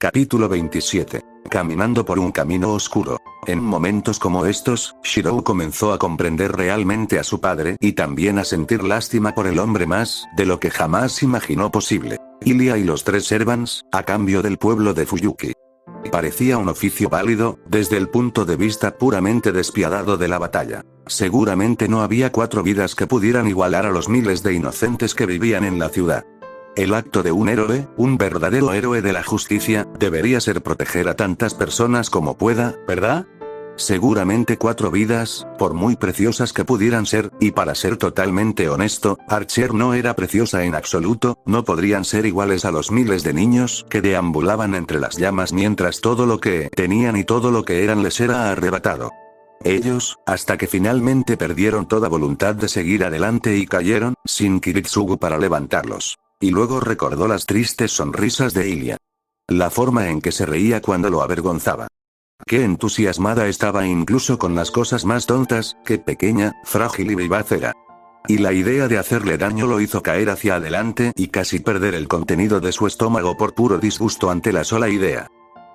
Capítulo 27. Caminando por un camino oscuro. En momentos como estos, Shirou comenzó a comprender realmente a su padre y también a sentir lástima por el hombre más de lo que jamás imaginó posible. Ilia y los tres servants, a cambio del pueblo de Fuyuki. Parecía un oficio válido, desde el punto de vista puramente despiadado de la batalla. Seguramente no había 4 vidas que pudieran igualar a los miles de inocentes que vivían en la ciudad. El acto de un héroe, un verdadero héroe de la justicia, debería ser proteger a tantas personas como pueda, ¿verdad? Seguramente 4 vidas, por muy preciosas que pudieran ser, y para ser totalmente honesto, Archer no era preciosa en absoluto, no podrían ser iguales a los miles de niños que deambulaban entre las llamas mientras todo lo que tenían y todo lo que eran les era arrebatado. Ellos, hasta que finalmente perdieron toda voluntad de seguir adelante y cayeron, sin Kiritsugu para levantarlos. Y luego recordó las tristes sonrisas de Ilia. La forma en que se reía cuando lo avergonzaba. Qué entusiasmada estaba incluso con las cosas más tontas, qué pequeña, frágil y vivaz era. Y la idea de hacerle daño lo hizo caer hacia adelante y casi perder el contenido de su estómago por puro disgusto ante la sola idea.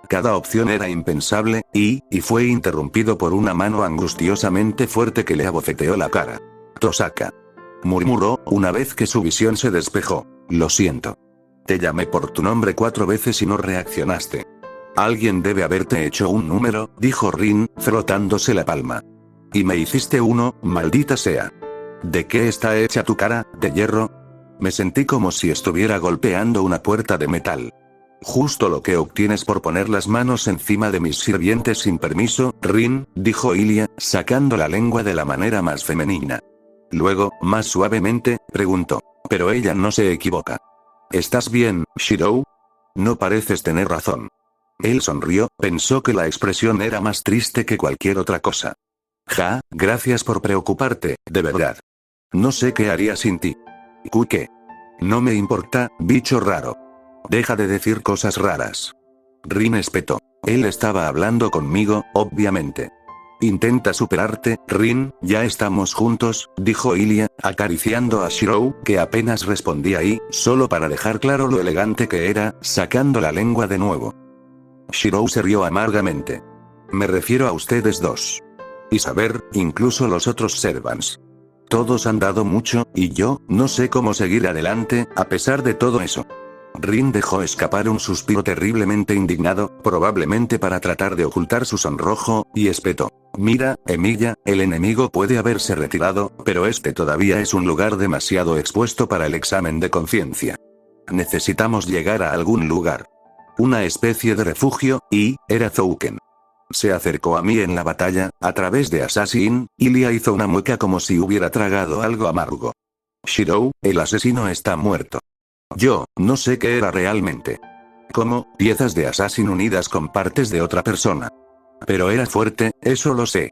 Cada opción era impensable, y fue interrumpido por una mano angustiosamente fuerte que le abofeteó la cara. Tosaka. Murmuró, una vez que su visión se despejó. Lo siento. Te llamé por tu nombre 4 veces y no reaccionaste. Alguien debe haberte hecho un número, dijo Rin, frotándose la palma. Y me hiciste uno, maldita sea. ¿De qué está hecha tu cara, de hierro? Me sentí como si estuviera golpeando una puerta de metal. Justo lo que obtienes por poner las manos encima de mis sirvientes sin permiso, Rin, dijo Ilia, sacando la lengua de la manera más femenina. Luego, más suavemente, preguntó. Pero ella no se equivoca. ¿Estás bien, Shirou? No pareces tener razón. Él sonrió, pensó que la expresión era más triste que cualquier otra cosa. Ja, gracias por preocuparte, de verdad. No sé qué haría sin ti. ¿Qué? No me importa, bicho raro. Deja de decir cosas raras. Rin espetó. Él estaba hablando conmigo, obviamente. Intenta superarte, Rin, ya estamos juntos, dijo Ilia, acariciando a Shirou, que apenas respondía y, solo para dejar claro lo elegante que era, sacando la lengua de nuevo. Shirou se rió amargamente. Me refiero a ustedes dos. Y saber, incluso los otros servants. Todos han dado mucho, y yo, no sé cómo seguir adelante, a pesar de todo eso. Rin dejó escapar un suspiro terriblemente indignado, probablemente para tratar de ocultar su sonrojo, y espetó. Mira, Emilia, el enemigo puede haberse retirado, pero este todavía es un lugar demasiado expuesto para el examen de conciencia. Necesitamos llegar a algún lugar. Una especie de refugio, y, era Zouken. Se acercó a mí en la batalla, a través de Assassin, Ilia hizo una mueca como si hubiera tragado algo amargo. Shirou, el asesino está muerto. Yo, no sé qué era realmente. Como, piezas de Assassin unidas con partes de otra persona. Pero era fuerte, eso lo sé.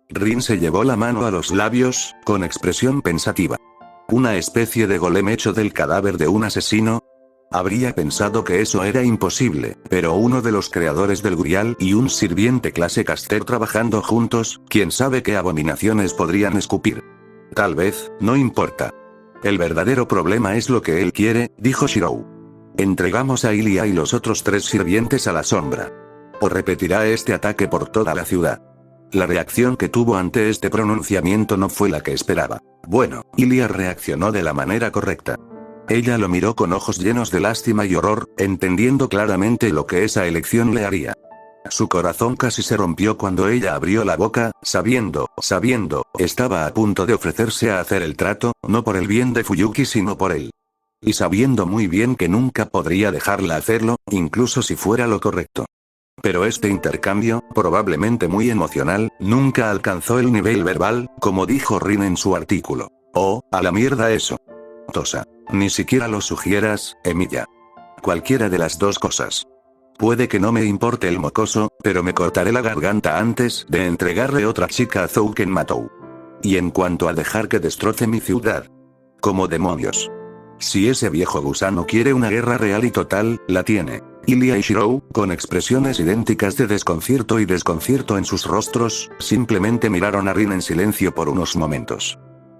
Rin se llevó la mano a los labios, con expresión pensativa. Una especie de golem hecho del cadáver de un asesino. Habría pensado que eso era imposible, pero uno de los creadores del Grial y un sirviente clase Caster trabajando juntos, quién sabe qué abominaciones podrían escupir. Tal vez, no importa. El verdadero problema es lo que él quiere, dijo Shirou. Entregamos a Ilia y los otros 3 sirvientes a la sombra. O repetirá este ataque por toda la ciudad. La reacción que tuvo ante este pronunciamiento no fue la que esperaba. Bueno, Ilia reaccionó de la manera correcta. Ella lo miró con ojos llenos de lástima y horror, entendiendo claramente lo que esa elección le haría. Su corazón casi se rompió cuando ella abrió la boca, sabiendo, estaba a punto de ofrecerse a hacer el trato, no por el bien de Fuyuki sino por él. Y sabiendo muy bien que nunca podría dejarla hacerlo, incluso si fuera lo correcto. Pero este intercambio, probablemente muy emocional, nunca alcanzó el nivel verbal, como dijo Rin en su artículo. Oh, a la mierda eso. Tosa. Ni siquiera lo sugieras, Emilia. Cualquiera de las dos cosas. Puede que no me importe el mocoso, pero me cortaré la garganta antes de entregarle otra chica a Zouken Matou. Y en cuanto a dejar que destroce mi ciudad. Como demonios. Si ese viejo gusano quiere una guerra real y total, la tiene. Ilia y Shirou, con expresiones idénticas de desconcierto y desconcierto en sus rostros, simplemente miraron a Rin en silencio por unos momentos.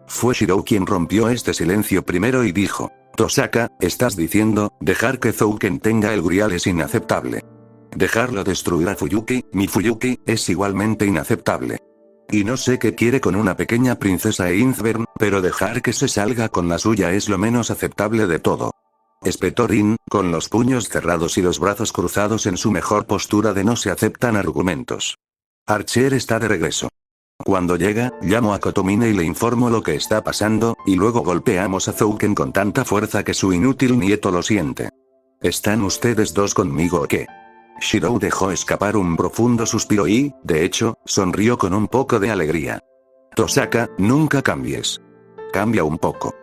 Fue Shirou quien rompió este silencio primero y dijo. Tosaka, estás diciendo, dejar que Zouken tenga el Grial es inaceptable. Dejarlo destruir a Fuyuki, mi Fuyuki, es igualmente inaceptable. Y no sé qué quiere con una pequeña princesa Einzbern, pero dejar que se salga con la suya es lo menos aceptable de todo. Espetó Rin, con los puños cerrados y los brazos cruzados en su mejor postura de no se aceptan argumentos. Archer está de regreso. Cuando llega, llamo a Kotomine y le informo lo que está pasando, y luego golpeamos a Zouken con tanta fuerza que su inútil nieto lo siente. ¿Están ustedes dos conmigo o qué? Shirou dejó escapar un profundo suspiro y, de hecho, sonrió con un poco de alegría. Tosaka, nunca cambies. Cambia un poco.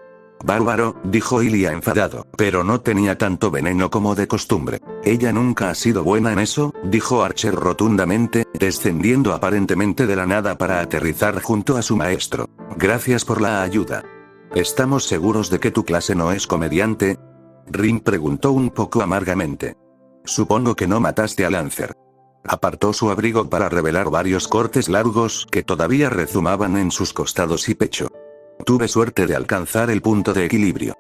Bárbaro, dijo Ilia enfadado, pero no tenía tanto veneno como de costumbre. Ella nunca ha sido buena en eso, dijo Archer rotundamente, descendiendo aparentemente de la nada para aterrizar junto a su maestro. Gracias por la ayuda. ¿Estamos seguros de que tu clase no es comediante? Rin preguntó un poco amargamente. Supongo que no mataste a Lancer. Apartó su abrigo para revelar varios cortes largos que todavía rezumaban en sus costados y pecho. Tuve suerte de alcanzar el punto de equilibrio.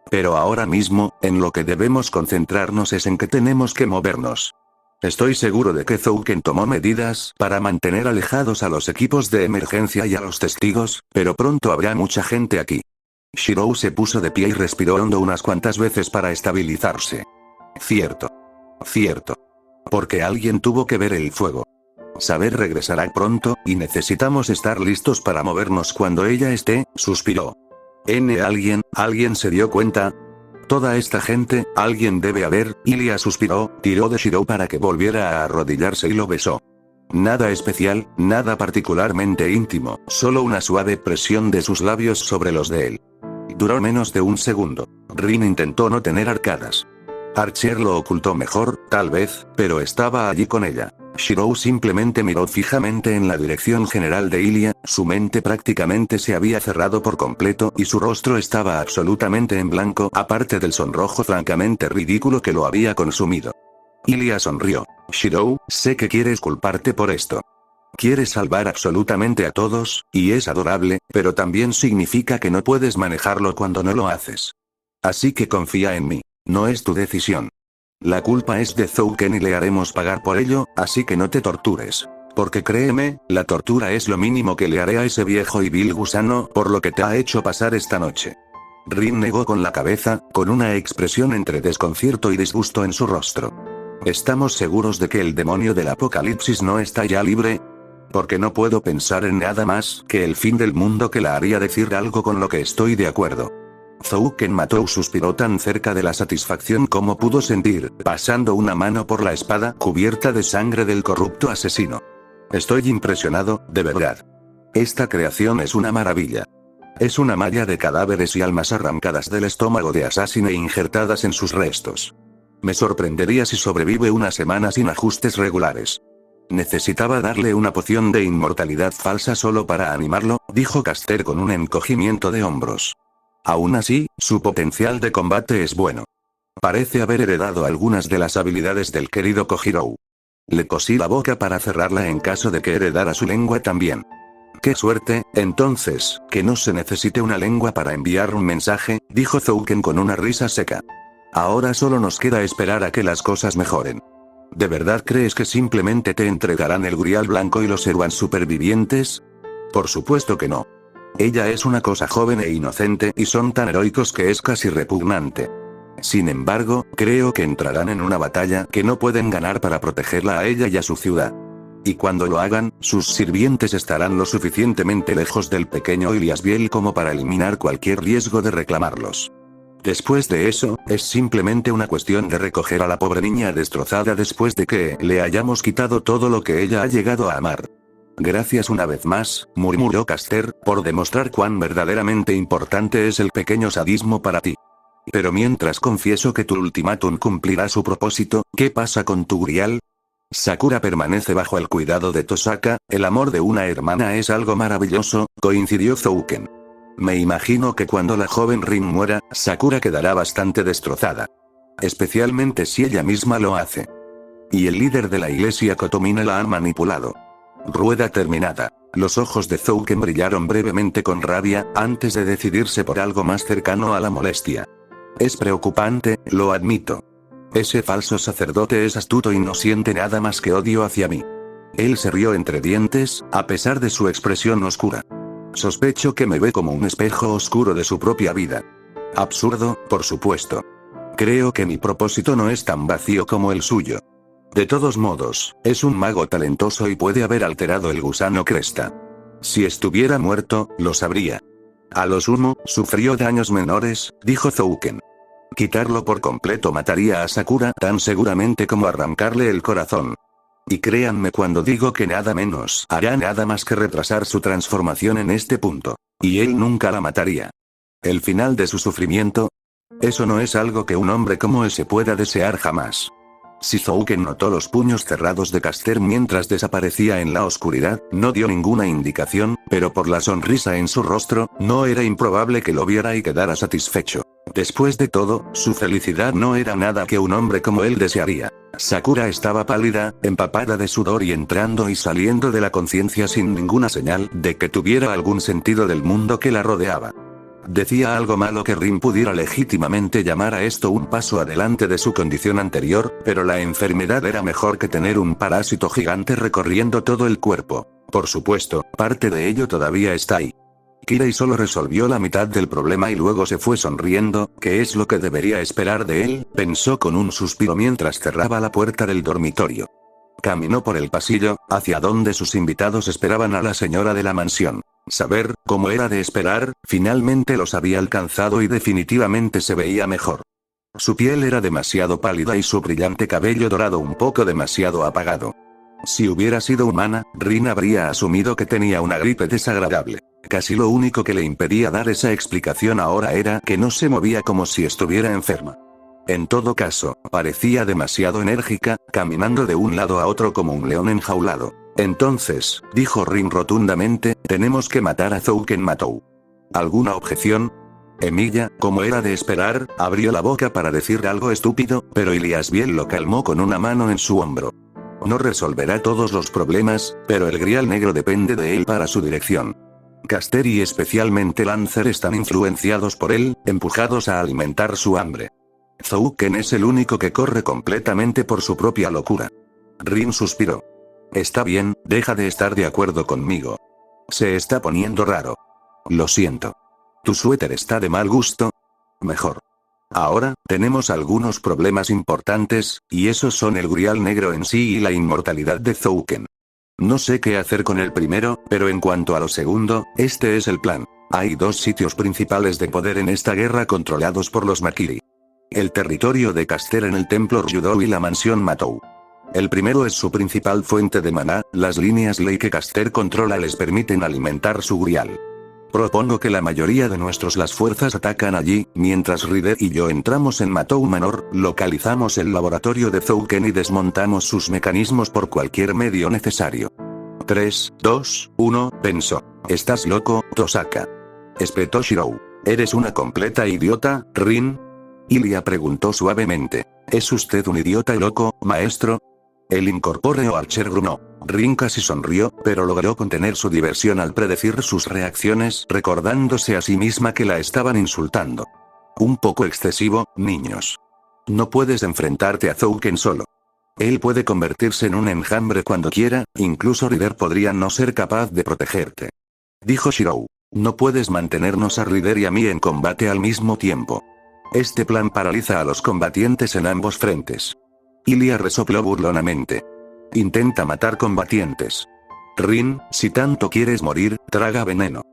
Pero ahora mismo, en lo que debemos concentrarnos es en que tenemos que movernos. Estoy seguro de que Zouken tomó medidas para mantener alejados a los equipos de emergencia y a los testigos, pero pronto habrá mucha gente aquí. Shirou se puso de pie y respiró hondo unas cuantas veces para estabilizarse. Cierto. Cierto. Porque alguien tuvo que ver el fuego. Saber regresará pronto, y necesitamos estar listos para movernos cuando ella esté, suspiró. ¿Alguien se dio cuenta? Toda esta gente, alguien debe haber, Ilia suspiró, tiró de Shirou para que volviera a arrodillarse y lo besó. Nada especial, nada particularmente íntimo, solo una suave presión de sus labios sobre los de él. Duró menos de un segundo. Rin intentó no tener arcadas. Archer lo ocultó mejor, tal vez, pero estaba allí con ella. Shirou simplemente miró fijamente en la dirección general de Ilia, su mente prácticamente se había cerrado por completo y su rostro estaba absolutamente en blanco, aparte del sonrojo francamente ridículo que lo había consumido. Ilia sonrió. Shirou, sé que quieres culparte por esto. Quieres salvar absolutamente a todos, y es adorable, pero también significa que no puedes manejarlo cuando no lo haces. Así que confía en mí. No es tu decisión. La culpa es de Zouken y le haremos pagar por ello, así que no te tortures. Porque créeme, la tortura es lo mínimo que le haré a ese viejo y vil gusano por lo que te ha hecho pasar esta noche. Rin negó con la cabeza, con una expresión entre desconcierto y disgusto en su rostro. ¿Estamos seguros de que el demonio del apocalipsis no está ya libre? Porque no puedo pensar en nada más que el fin del mundo que la haría decir algo con lo que estoy de acuerdo. Zouken Matou suspiró tan cerca de la satisfacción como pudo sentir, pasando una mano por la espada cubierta de sangre del corrupto asesino. Estoy impresionado, de verdad. Esta creación es una maravilla. Es una malla de cadáveres y almas arrancadas del estómago de Assassin e injertadas en sus restos. Me sorprendería si sobrevive una semana sin ajustes regulares. Necesitaba darle una poción de inmortalidad falsa solo para animarlo, dijo Caster con un encogimiento de hombros. Aún así, su potencial de combate es bueno. Parece haber heredado algunas de las habilidades del querido Kojirou. Le cosí la boca para cerrarla en caso de que heredara su lengua también. ¡Qué suerte, entonces, que no se necesite una lengua para enviar un mensaje!, dijo Zouken con una risa seca. Ahora solo nos queda esperar a que las cosas mejoren. ¿De verdad crees que simplemente te entregarán el Grial Blanco y los Erwan supervivientes? Por supuesto que no. Ella es una cosa joven e inocente y son tan heroicos que es casi repugnante. Sin embargo, creo que entrarán en una batalla que no pueden ganar para protegerla a ella y a su ciudad. Y cuando lo hagan, sus sirvientes estarán lo suficientemente lejos del pequeño Iliasbiel como para eliminar cualquier riesgo de reclamarlos. Después de eso, es simplemente una cuestión de recoger a la pobre niña destrozada después de que le hayamos quitado todo lo que ella ha llegado a amar. Gracias una vez más, murmuró Caster, por demostrar cuán verdaderamente importante es el pequeño sadismo para ti. Pero mientras confieso que tu ultimátum cumplirá su propósito, ¿qué pasa con tu Grial? Sakura permanece bajo el cuidado de Tosaka, el amor de una hermana es algo maravilloso, coincidió Zouken. Me imagino que cuando la joven Rin muera, Sakura quedará bastante destrozada. Especialmente si ella misma lo hace. Y el líder de la iglesia Kotomine la han manipulado. Rueda terminada. Los ojos de Zouken brillaron brevemente con rabia, antes de decidirse por algo más cercano a la molestia. Es preocupante, lo admito. Ese falso sacerdote es astuto y no siente nada más que odio hacia mí. Él se rió entre dientes, a pesar de su expresión oscura. Sospecho que me ve como un espejo oscuro de su propia vida. Absurdo, por supuesto. Creo que mi propósito no es tan vacío como el suyo. De todos modos, es un mago talentoso y puede haber alterado el gusano cresta. Si estuviera muerto, lo sabría. A lo sumo, sufrió daños menores, dijo Zouken. Quitarlo por completo mataría a Sakura tan seguramente como arrancarle el corazón. Y créanme cuando digo que nada menos hará nada más que retrasar su transformación en este punto. Y él nunca la mataría. El final de su sufrimiento. Eso no es algo que un hombre como ese pueda desear jamás. Shizouken notó los puños cerrados de Caster mientras desaparecía en la oscuridad, no dio ninguna indicación, pero por la sonrisa en su rostro, no era improbable que lo viera y quedara satisfecho. Después de todo, su felicidad no era nada que un hombre como él desearía. Sakura estaba pálida, empapada de sudor y entrando y saliendo de la conciencia sin ninguna señal de que tuviera algún sentido del mundo que la rodeaba. Decía algo malo que Rin pudiera legítimamente llamar a esto un paso adelante de su condición anterior, pero la enfermedad era mejor que tener un parásito gigante recorriendo todo el cuerpo. Por supuesto, parte de ello todavía está ahí. Kirei solo resolvió la mitad del problema y luego se fue sonriendo, que es lo que debería esperar de él, pensó con un suspiro mientras cerraba la puerta del dormitorio. Caminó por el pasillo, hacia donde sus invitados esperaban a la señora de la mansión. Saber, como era de esperar, finalmente los había alcanzado y definitivamente se veía mejor. Su piel era demasiado pálida y su brillante cabello dorado un poco demasiado apagado. Si hubiera sido humana, Rin habría asumido que tenía una gripe desagradable. Casi lo único que le impedía dar esa explicación ahora era que no se movía como si estuviera enferma. En todo caso, parecía demasiado enérgica, caminando de un lado a otro como un león enjaulado. Entonces, dijo Rin rotundamente, tenemos que matar a Zouken Matou. ¿Alguna objeción? Emilia, como era de esperar, abrió la boca para decir algo estúpido, pero Iliasbiel lo calmó con una mano en su hombro. No resolverá todos los problemas, pero el Grial Negro depende de él para su dirección. Caster y especialmente Lancer están influenciados por él, empujados a alimentar su hambre. Zouken es el único que corre completamente por su propia locura. Rin suspiró. Está bien, deja de estar de acuerdo conmigo. Se está poniendo raro. Lo siento. ¿Tu suéter está de mal gusto? Mejor. Ahora, tenemos algunos problemas importantes, y esos son el Grial Negro en sí y la inmortalidad de Zouken. No sé qué hacer con el primero, pero en cuanto a lo segundo, este es el plan. Hay dos sitios principales de poder en esta guerra controlados por los Makiri. El territorio de Caster en el templo Ryudou y la mansión Matou. El primero es su principal fuente de maná, las líneas ley que Caster controla les permiten alimentar su grial. Propongo que la mayoría de las fuerzas atacan allí, mientras Rider y yo entramos en Matou Manor, localizamos el laboratorio de Zouken y desmontamos sus mecanismos por cualquier medio necesario. 3, 2, 1, pensó. ¿Estás loco, Tosaka? Espetó Shirou. ¿Eres una completa idiota, Rin? Ilia preguntó suavemente. ¿Es usted un idiota loco, maestro? El incorpóreo Archer grunó. Rin casi sonrió, pero logró contener su diversión al predecir sus reacciones, recordándose a sí misma que la estaban insultando. Un poco excesivo, niños. No puedes enfrentarte a Zouken solo. Él puede convertirse en un enjambre cuando quiera, incluso Rider podría no ser capaz de protegerte. Dijo Shirou. No puedes mantenernos a Rider y a mí en combate al mismo tiempo. Este plan paraliza a los combatientes en ambos frentes. Ilia resopló burlonamente. Intenta matar combatientes. Rin, si tanto quieres morir, traga veneno.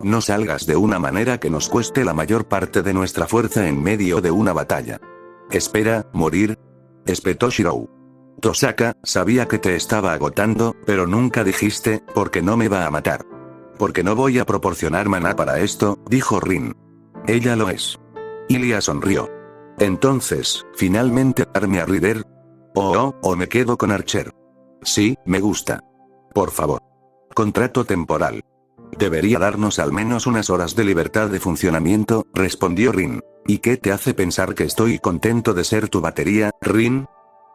No salgas de una manera que nos cueste la mayor parte de nuestra fuerza en medio de una batalla. Espera, morir. Espetó Shirou. Tosaka, sabía que te estaba agotando, pero nunca dijiste, porque no me va a matar. Porque no voy a proporcionar maná para esto, dijo Rin. Ella lo es. Ilia sonrió. Entonces, finalmente darme a Rider. O me quedo con Archer. Sí, me gusta. Por favor. Contrato temporal. Debería darnos al menos unas horas de libertad de funcionamiento, respondió Rin. ¿Y qué te hace pensar que estoy contento de ser tu batería, Rin?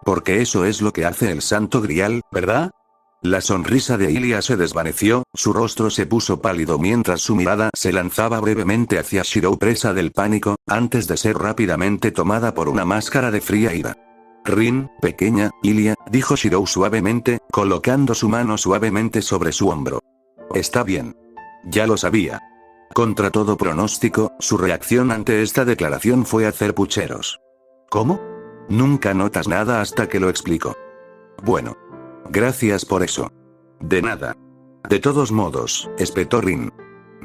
Porque eso es lo que hace el Santo Grial, ¿verdad? La sonrisa de Ilia se desvaneció, su rostro se puso pálido mientras su mirada se lanzaba brevemente hacia Shirou presa del pánico, antes de ser rápidamente tomada por una máscara de fría ira. Rin, pequeña, Ilia, dijo Shirou suavemente, colocando su mano suavemente sobre su hombro. Está bien. Ya lo sabía. Contra todo pronóstico, su reacción ante esta declaración fue hacer pucheros. ¿Cómo? Nunca notas nada hasta que lo explico. Bueno. Gracias por eso. De nada. De todos modos, espetó Rin.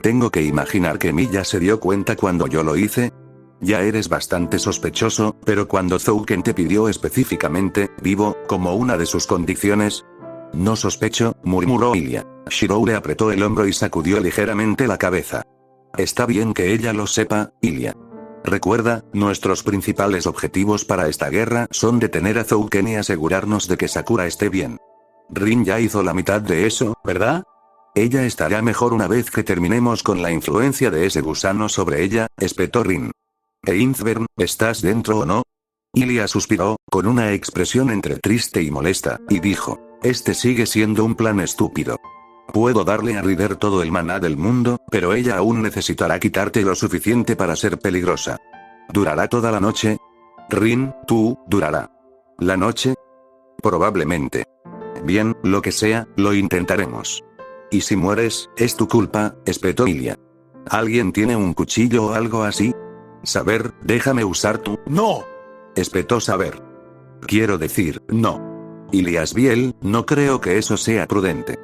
Tengo que imaginar que Milla se dio cuenta cuando yo lo hice. Ya eres bastante sospechoso, pero cuando Zouken te pidió específicamente, vivo, como una de sus condiciones. No sospecho, murmuró Ilia. Shirou le apretó el hombro y sacudió ligeramente la cabeza. Está bien que ella lo sepa, Ilia. Recuerda, nuestros principales objetivos para esta guerra son detener a Zouken y asegurarnos de que Sakura esté bien. Rin ya hizo la mitad de eso, ¿verdad? Ella estará mejor una vez que terminemos con la influencia de ese gusano sobre ella, espetó Rin. Einzbern, ¿estás dentro o no? Ilia suspiró, con una expresión entre triste y molesta, y dijo, este sigue siendo un plan estúpido. Puedo darle a Rider todo el maná del mundo, pero ella aún necesitará quitarte lo suficiente para ser peligrosa. ¿Durará toda la noche? Rin, ¿durará la noche? Probablemente. Bien, lo que sea, lo intentaremos. Y si mueres, es tu culpa, espetó Ilia. ¿Alguien tiene un cuchillo o algo así? Saber, déjame usar tu... ¡No! Espetó Saber. Quiero decir, no. Ilias Biel, no creo que eso sea prudente.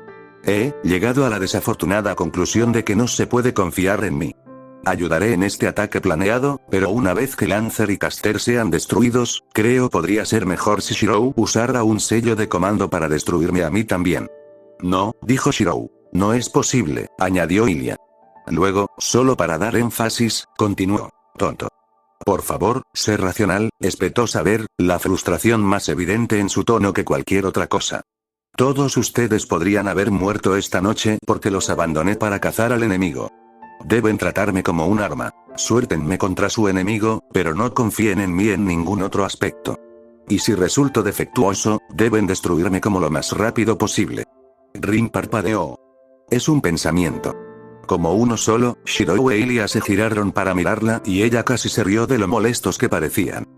He llegado a la desafortunada conclusión de que no se puede confiar en mí. Ayudaré en este ataque planeado, pero una vez que Lancer y Caster sean destruidos, creo podría ser mejor si Shirou usara un sello de comando para destruirme a mí también. No, dijo Shirou. No es posible, añadió Ilia. Luego, solo para dar énfasis, continuó. Tonto. Por favor, sé racional, espetó Saber, la frustración más evidente en su tono que cualquier otra cosa. Todos ustedes podrían haber muerto esta noche porque los abandoné para cazar al enemigo. Deben tratarme como un arma. Suértenme contra su enemigo, pero no confíen en mí en ningún otro aspecto. Y si resulto defectuoso, deben destruirme como lo más rápido posible. Rin parpadeó. Es un pensamiento. Como uno solo, Shirou e Ilia se giraron para mirarla y ella casi se rió de lo molestos que parecían.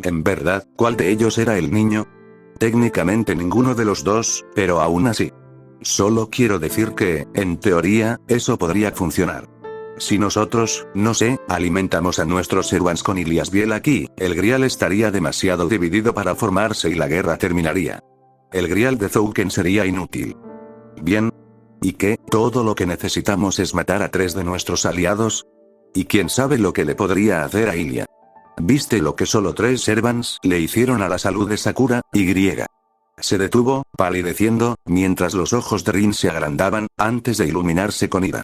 En verdad, ¿cuál de ellos era el niño? Técnicamente ninguno de los dos, pero aún así. Solo quiero decir que, en teoría, eso podría funcionar. Si nosotros, no sé, alimentamos a nuestros Servants con Ilias Biel aquí, el Grial estaría demasiado dividido para formarse y la guerra terminaría. El Grial de Zouken sería inútil. Bien. ¿Y qué? ¿Todo lo que necesitamos es matar a 3 de nuestros aliados? ¿Y quién sabe lo que le podría hacer a Ilia? ¿Viste lo que solo 3 Servants le hicieron a la salud de Sakura, y? Se detuvo, palideciendo, mientras los ojos de Rin se agrandaban, antes de iluminarse con ira.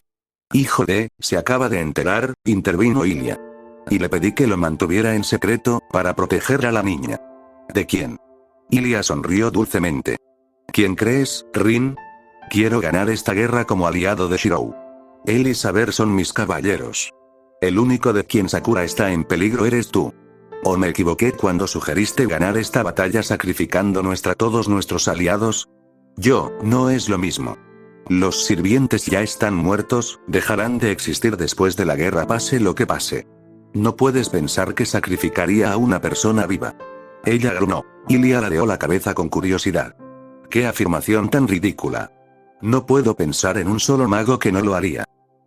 Hijo de, se acaba de enterar, intervino Ilia. Y le pedí que lo mantuviera en secreto, para proteger a la niña. ¿De quién? Ilia sonrió dulcemente. ¿Quién crees, Rin? Quiero ganar esta guerra como aliado de Shirou. Él y Saber son mis caballeros. El único de quien Sakura está en peligro eres tú. ¿O me equivoqué cuando sugeriste ganar esta batalla sacrificando todos nuestros aliados? No es lo mismo. Los sirvientes ya están muertos, dejarán de existir después de la guerra pase lo que pase. No puedes pensar que sacrificaría a una persona viva. Ella gruñó. Ilia ladeó la cabeza con curiosidad. ¡Qué afirmación tan ridícula! No puedo pensar en un solo mago que no lo haría.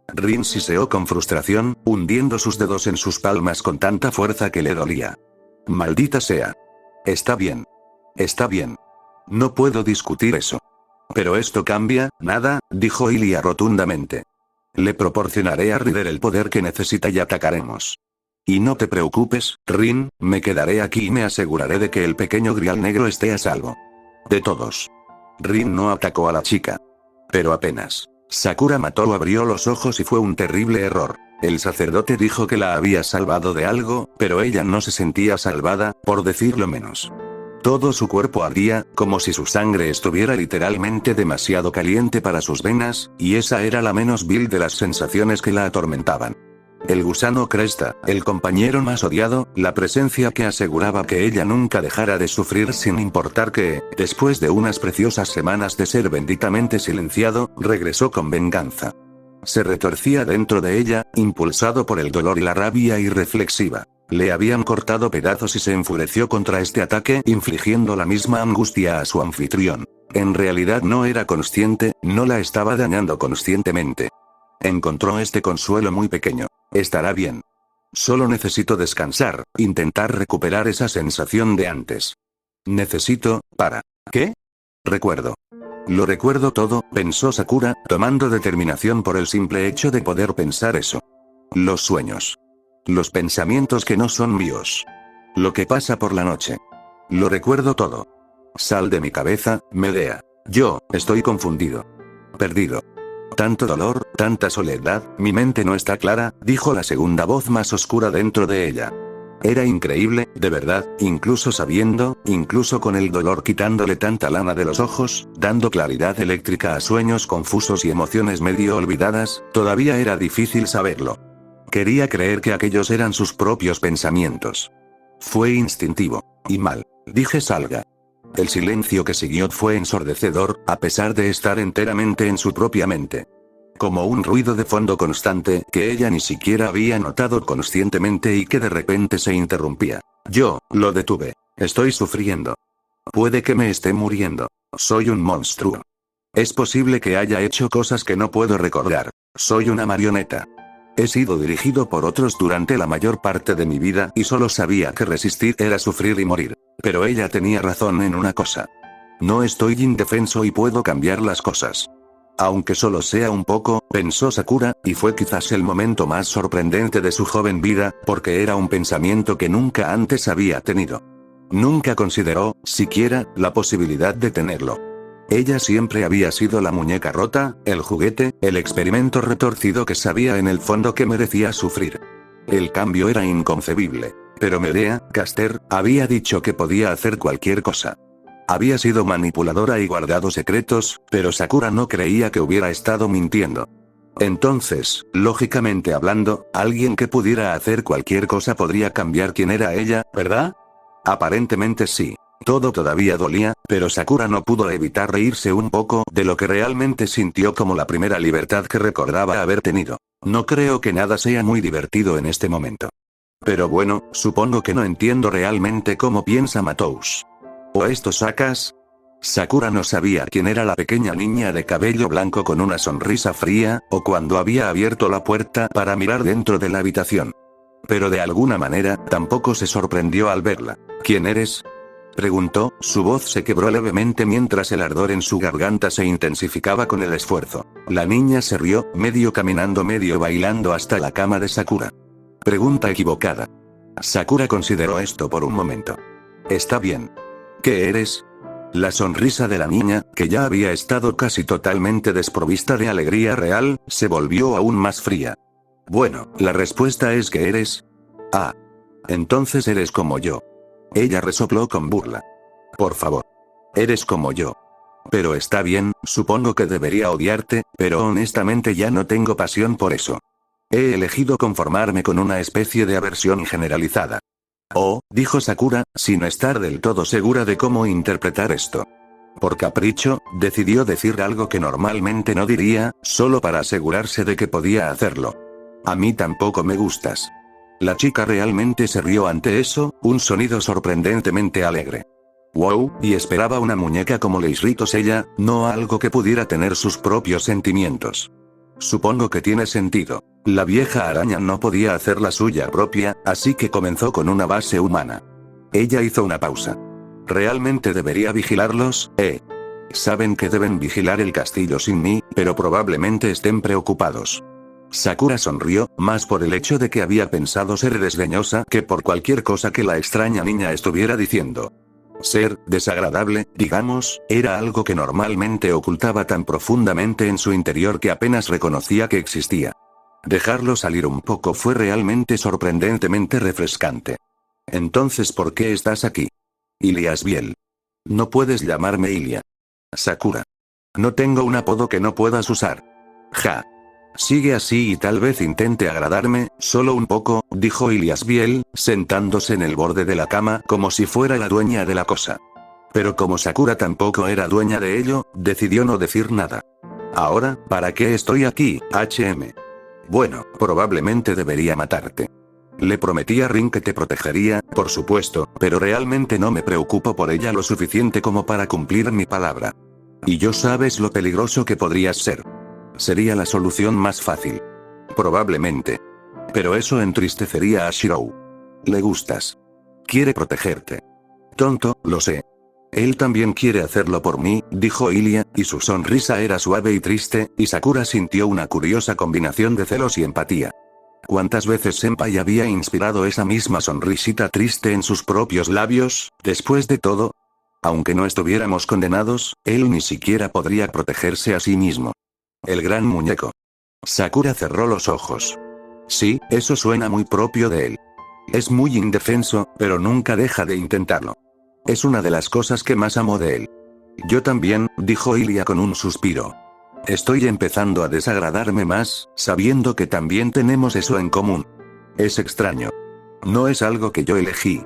Rin siseó con frustración, hundiendo sus dedos en sus palmas con tanta fuerza que le dolía. Maldita sea. Está bien. Está bien. No puedo discutir eso. Pero esto cambia, nada, dijo Ilia rotundamente. Le proporcionaré a Rider el poder que necesita y atacaremos. Y no te preocupes, Rin, me quedaré aquí y me aseguraré de que el pequeño Grial negro esté a salvo. De todos. Rin no atacó a la chica. Pero apenas. Sakura mató o abrió los ojos y fue un terrible error. El sacerdote dijo que la había salvado de algo, pero ella no se sentía salvada, por decirlo menos. Todo su cuerpo ardía, como si su sangre estuviera literalmente demasiado caliente para sus venas, y esa era la menos vil de las sensaciones que la atormentaban. El gusano Cresta, el compañero más odiado, la presencia que aseguraba que ella nunca dejara de sufrir sin importar que, después de unas preciosas semanas de ser benditamente silenciado, regresó con venganza. Se retorcía dentro de ella, impulsado por el dolor y la rabia irreflexiva. Le habían cortado pedazos y se enfureció contra este ataque, infligiendo la misma angustia a su anfitrión. En realidad no era consciente, no la estaba dañando conscientemente. Encontró este consuelo muy pequeño. Estará bien. Solo necesito descansar, intentar recuperar esa sensación de antes. Necesito, ¿para qué? Recuerdo. Lo recuerdo todo, pensó Sakura, tomando determinación por el simple hecho de poder pensar eso. Los sueños. Los pensamientos que no son míos. Lo que pasa por la noche. Lo recuerdo todo. Sal de mi cabeza, Medea. Yo, estoy confundido. Perdido. Tanto dolor, tanta soledad, mi mente no está clara, dijo la segunda voz más oscura dentro de ella. Era increíble, de verdad, incluso sabiendo, incluso con el dolor quitándole tanta lana de los ojos, dando claridad eléctrica a sueños confusos y emociones medio olvidadas, todavía era difícil saberlo. Quería creer que aquellos eran sus propios pensamientos. Fue instintivo. Y mal. Dije salga. El silencio que siguió fue ensordecedor, a pesar de estar enteramente en su propia mente. Como un ruido de fondo constante, que ella ni siquiera había notado conscientemente y que de repente se interrumpía. Yo, lo detuve. Estoy sufriendo. Puede que me esté muriendo. Soy un monstruo. Es posible que haya hecho cosas que no puedo recordar. Soy una marioneta. He sido dirigido por otros durante la mayor parte de mi vida y solo sabía que resistir era sufrir y morir. Pero ella tenía razón en una cosa. No estoy indefenso y puedo cambiar las cosas. Aunque solo sea un poco, pensó Sakura, y fue quizás el momento más sorprendente de su joven vida, porque era un pensamiento que nunca antes había tenido. Nunca consideró, siquiera, la posibilidad de tenerlo. Ella siempre había sido la muñeca rota, el juguete, el experimento retorcido que sabía en el fondo que merecía sufrir. El cambio era inconcebible. Pero Medea, Caster, había dicho que podía hacer cualquier cosa. Había sido manipuladora y guardado secretos, pero Sakura no creía que hubiera estado mintiendo. Entonces, lógicamente hablando, alguien que pudiera hacer cualquier cosa podría cambiar quién era ella, ¿verdad? Aparentemente sí. Todo todavía dolía, pero Sakura no pudo evitar reírse un poco de lo que realmente sintió como la primera libertad que recordaba haber tenido. No creo que nada sea muy divertido en este momento. Pero bueno, supongo que no entiendo realmente cómo piensa Matous. ¿O esto sacas? Sakura no sabía quién era la pequeña niña de cabello blanco con una sonrisa fría, o cuando había abierto la puerta para mirar dentro de la habitación. Pero de alguna manera, tampoco se sorprendió al verla. ¿Quién eres? Preguntó, su voz se quebró levemente mientras el ardor en su garganta se intensificaba con el esfuerzo. La niña se rió, medio caminando medio bailando hasta la cama de Sakura. Pregunta equivocada. Sakura consideró esto por un momento. Está bien. ¿Qué eres? La sonrisa de la niña, que ya había estado casi totalmente desprovista de alegría real, se volvió aún más fría. Bueno, la respuesta es que eres... Ah. Entonces eres como yo. Ella resopló con burla. Por favor. Eres como yo. Pero está bien, supongo que debería odiarte, pero honestamente ya no tengo pasión por eso. He elegido conformarme con una especie de aversión generalizada. Oh, dijo Sakura, sin estar del todo segura de cómo interpretar esto. Por capricho, decidió decir algo que normalmente no diría, solo para asegurarse de que podía hacerlo. A mí tampoco me gustas. La chica realmente se rió ante eso, un sonido sorprendentemente alegre. Wow, y esperaba una muñeca como Leisritos ella, no algo que pudiera tener sus propios sentimientos. Supongo que tiene sentido. La vieja araña no podía hacer la suya propia, así que comenzó con una base humana. Ella hizo una pausa. ¿Realmente debería vigilarlos? Saben que deben vigilar el castillo sin mí, pero probablemente estén preocupados. Sakura sonrió, más por el hecho de que había pensado ser desdeñosa que por cualquier cosa que la extraña niña estuviera diciendo. Ser desagradable, digamos, era algo que normalmente ocultaba tan profundamente en su interior que apenas reconocía que existía. Dejarlo salir un poco fue realmente sorprendentemente refrescante. Entonces, ¿por qué estás aquí? Iliasbiel. No puedes llamarme Ilia. Sakura. No tengo un apodo que no puedas usar. Ja. Sigue así y tal vez intente agradarme, solo un poco, dijo Iliasbiel, sentándose en el borde de la cama como si fuera la dueña de la cosa. Pero como Sakura tampoco era dueña de ello, decidió no decir nada. Ahora, ¿para qué estoy aquí, HM? Bueno, probablemente debería matarte. Le prometí a Rin que te protegería, por supuesto, pero realmente no me preocupo por ella lo suficiente como para cumplir mi palabra. Y yo sabes lo peligroso que podrías ser. Sería la solución más fácil. Probablemente. Pero eso entristecería a Shirou. Le gustas. Quiere protegerte. Tonto, lo sé. Él también quiere hacerlo por mí, dijo Ilia, y su sonrisa era suave y triste, y Sakura sintió una curiosa combinación de celos y empatía. ¿Cuántas veces Senpai había inspirado esa misma sonrisita triste en sus propios labios? Después de todo, aunque no estuviéramos condenados, él ni siquiera podría protegerse a sí mismo. El gran muñeco. Sakura cerró los ojos. Sí, eso suena muy propio de él. Es muy indefenso, pero nunca deja de intentarlo. Es una de las cosas que más amo de él. Yo también, dijo Ilia con un suspiro. Estoy empezando a desagradarme más, sabiendo que también tenemos eso en común. Es extraño. No es algo que yo elegí.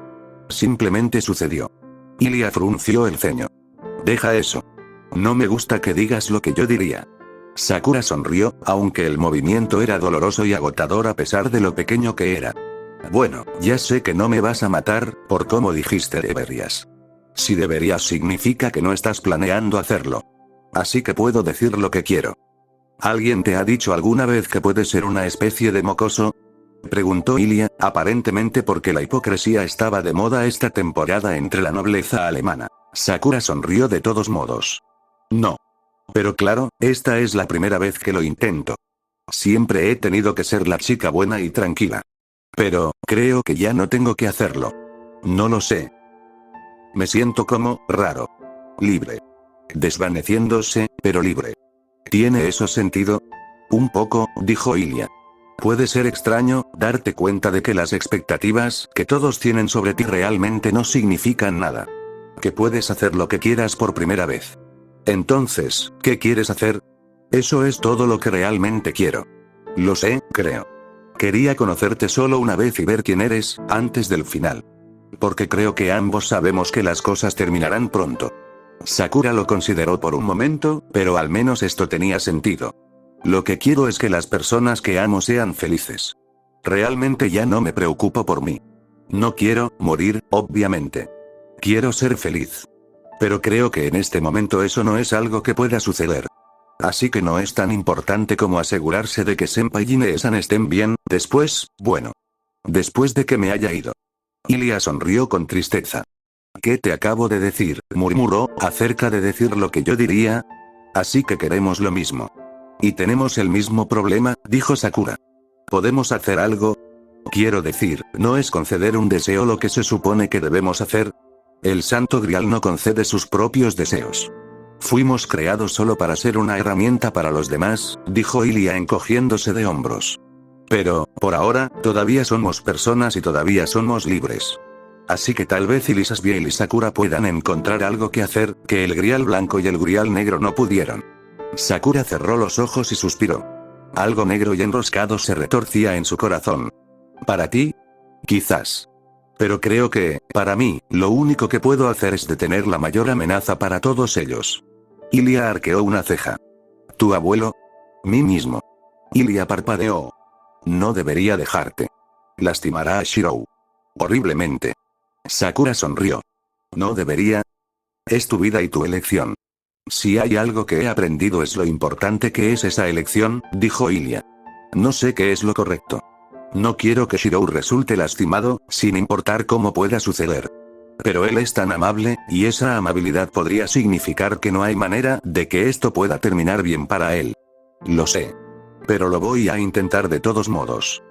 Simplemente sucedió. Ilia frunció el ceño. Deja eso. No me gusta que digas lo que yo diría. Sakura sonrió, aunque el movimiento era doloroso y agotador a pesar de lo pequeño que era. Bueno, ya sé que no me vas a matar, por cómo dijiste deberías. Si deberías significa que no estás planeando hacerlo. Así que puedo decir lo que quiero. ¿Alguien te ha dicho alguna vez que puedes ser una especie de mocoso? Preguntó Ilia, aparentemente porque la hipocresía estaba de moda esta temporada entre la nobleza alemana. Sakura sonrió de todos modos. No. Pero claro, esta es la primera vez que lo intento. Siempre he tenido que ser la chica buena y tranquila. Pero, creo que ya no tengo que hacerlo. No lo sé. Me siento como, raro. Libre. Desvaneciéndose, pero libre. ¿Tiene eso sentido? Un poco, dijo Ilia. Puede ser extraño, darte cuenta de que las expectativas que todos tienen sobre ti realmente no significan nada. Que puedes hacer lo que quieras por primera vez. Entonces, ¿qué quieres hacer? Eso es todo lo que realmente quiero. Lo sé, creo. Quería conocerte solo una vez y ver quién eres, antes del final. Porque creo que ambos sabemos que las cosas terminarán pronto. Sakura lo consideró por un momento, pero al menos esto tenía sentido. Lo que quiero es que las personas que amo sean felices. Realmente ya no me preocupo por mí. No quiero morir, obviamente. Quiero ser feliz. Pero creo que en este momento eso no es algo que pueda suceder. Así que no es tan importante como asegurarse de que Senpai y Ine-san estén bien, después de que me haya ido. Ilia sonrió con tristeza. ¿Qué te acabo de decir? Murmuró, acerca de decir lo que yo diría. Así que queremos lo mismo. Y tenemos el mismo problema, dijo Sakura. ¿Podemos hacer algo? Quiero decir, ¿no es conceder un deseo lo que se supone que debemos hacer? El Santo Grial no concede sus propios deseos. Fuimos creados solo para ser una herramienta para los demás, dijo Ilia encogiéndose de hombros. Pero, por ahora, todavía somos personas y todavía somos libres. Así que tal vez Ilisasbiel y Sakura puedan encontrar algo que hacer, que el Grial blanco y el Grial negro no pudieron. Sakura cerró los ojos y suspiró. Algo negro y enroscado se retorcía en su corazón. ¿Para ti? Quizás. Pero creo que, para mí, lo único que puedo hacer es detener la mayor amenaza para todos ellos. Ilia arqueó una ceja. ¿Tu abuelo? Mí mismo. Ilia parpadeó. No debería dejarte. Lastimará a Shirou. Horriblemente. Sakura sonrió. ¿No debería? Es tu vida y tu elección. Si hay algo que he aprendido es lo importante que es esa elección, dijo Ilia. No sé qué es lo correcto. No quiero que Shirou resulte lastimado, sin importar cómo pueda suceder. Pero él es tan amable, y esa amabilidad podría significar que no hay manera de que esto pueda terminar bien para él. Lo sé. Pero lo voy a intentar de todos modos.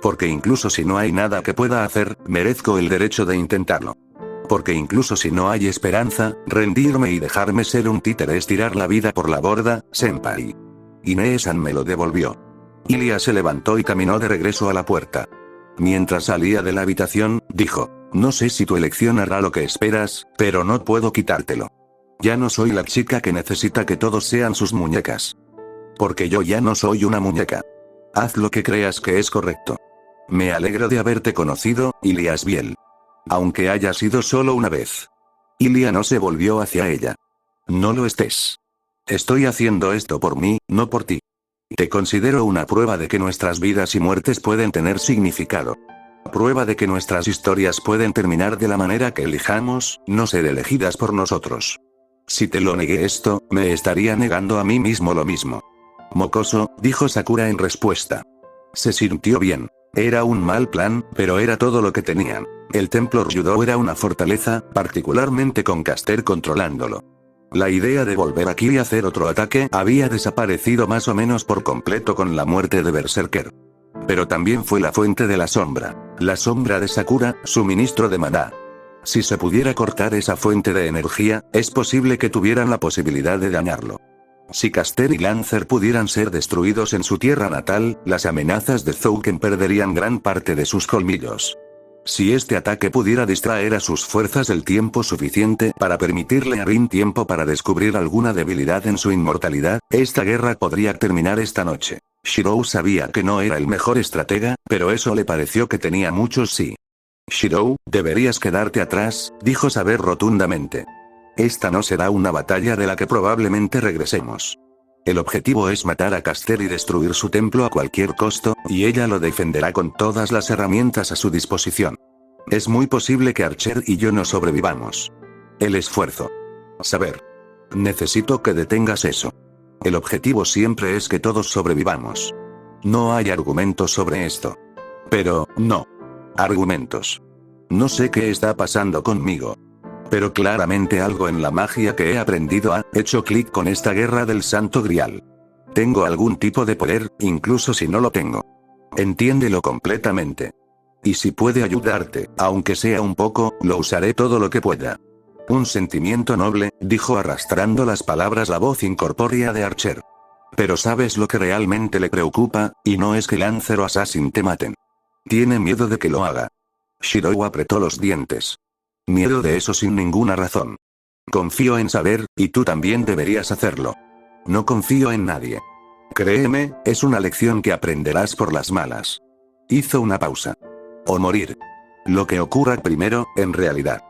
Porque incluso si no hay nada que pueda hacer, merezco el derecho de intentarlo. Porque incluso si no hay esperanza, rendirme y dejarme ser un títere es tirar la vida por la borda, senpai. Ine-san me lo devolvió. Ilia se levantó y caminó de regreso a la puerta. Mientras salía de la habitación, dijo, no sé si tu elección hará lo que esperas, pero no puedo quitártelo. Ya no soy la chica que necesita que todos sean sus muñecas. Porque yo ya no soy una muñeca. Haz lo que creas que es correcto. Me alegro de haberte conocido, Iliasbiel. Aunque haya sido solo una vez. Ilia no se volvió hacia ella. No lo estés. Estoy haciendo esto por mí, no por ti. Te considero una prueba de que nuestras vidas y muertes pueden tener significado. Prueba de que nuestras historias pueden terminar de la manera que elijamos, no ser elegidas por nosotros. Si te lo negué esto, me estaría negando a mí mismo lo mismo. Mocoso, dijo Sakura en respuesta. Se sintió bien. Era un mal plan, pero era todo lo que tenían. El templo Ryudo era una fortaleza, particularmente con Caster controlándolo. La idea de volver aquí y hacer otro ataque había desaparecido más o menos por completo con la muerte de Berserker. Pero también fue la fuente de la sombra de Sakura, suministro de maná. Si se pudiera cortar esa fuente de energía, es posible que tuvieran la posibilidad de dañarlo. Si Caster y Lancer pudieran ser destruidos en su tierra natal, las amenazas de Zouken perderían gran parte de sus colmillos. Si este ataque pudiera distraer a sus fuerzas el tiempo suficiente para permitirle a Rin tiempo para descubrir alguna debilidad en su inmortalidad, esta guerra podría terminar esta noche. Shirou sabía que no era el mejor estratega, pero eso le pareció que tenía muchos sí. Shirou, deberías quedarte atrás, dijo Saber rotundamente. Esta no será una batalla de la que probablemente regresemos. El objetivo es matar a Caster y destruir su templo a cualquier costo, y ella lo defenderá con todas las herramientas a su disposición. Es muy posible que Archer y yo no sobrevivamos. El esfuerzo. Saber. Necesito que detengas eso. El objetivo siempre es que todos sobrevivamos. No hay argumentos sobre esto. Pero, no. Argumentos. No sé qué está pasando conmigo. Pero claramente algo en la magia que he aprendido ha hecho clic con esta guerra del Santo Grial. Tengo algún tipo de poder, incluso si no lo tengo. Entiéndelo completamente. Y si puede ayudarte, aunque sea un poco, lo usaré todo lo que pueda. Un sentimiento noble, dijo arrastrando las palabras la voz incorpórea de Archer. Pero sabes lo que realmente le preocupa, y no es que Lancer o Assassin te maten. Tiene miedo de que lo haga. Shirou apretó los dientes. Miedo de eso sin ninguna razón. Confío en Saber, y tú también deberías hacerlo. No confío en nadie. Créeme, es una lección que aprenderás por las malas. Hizo una pausa. O morir. Lo que ocurra primero, en realidad.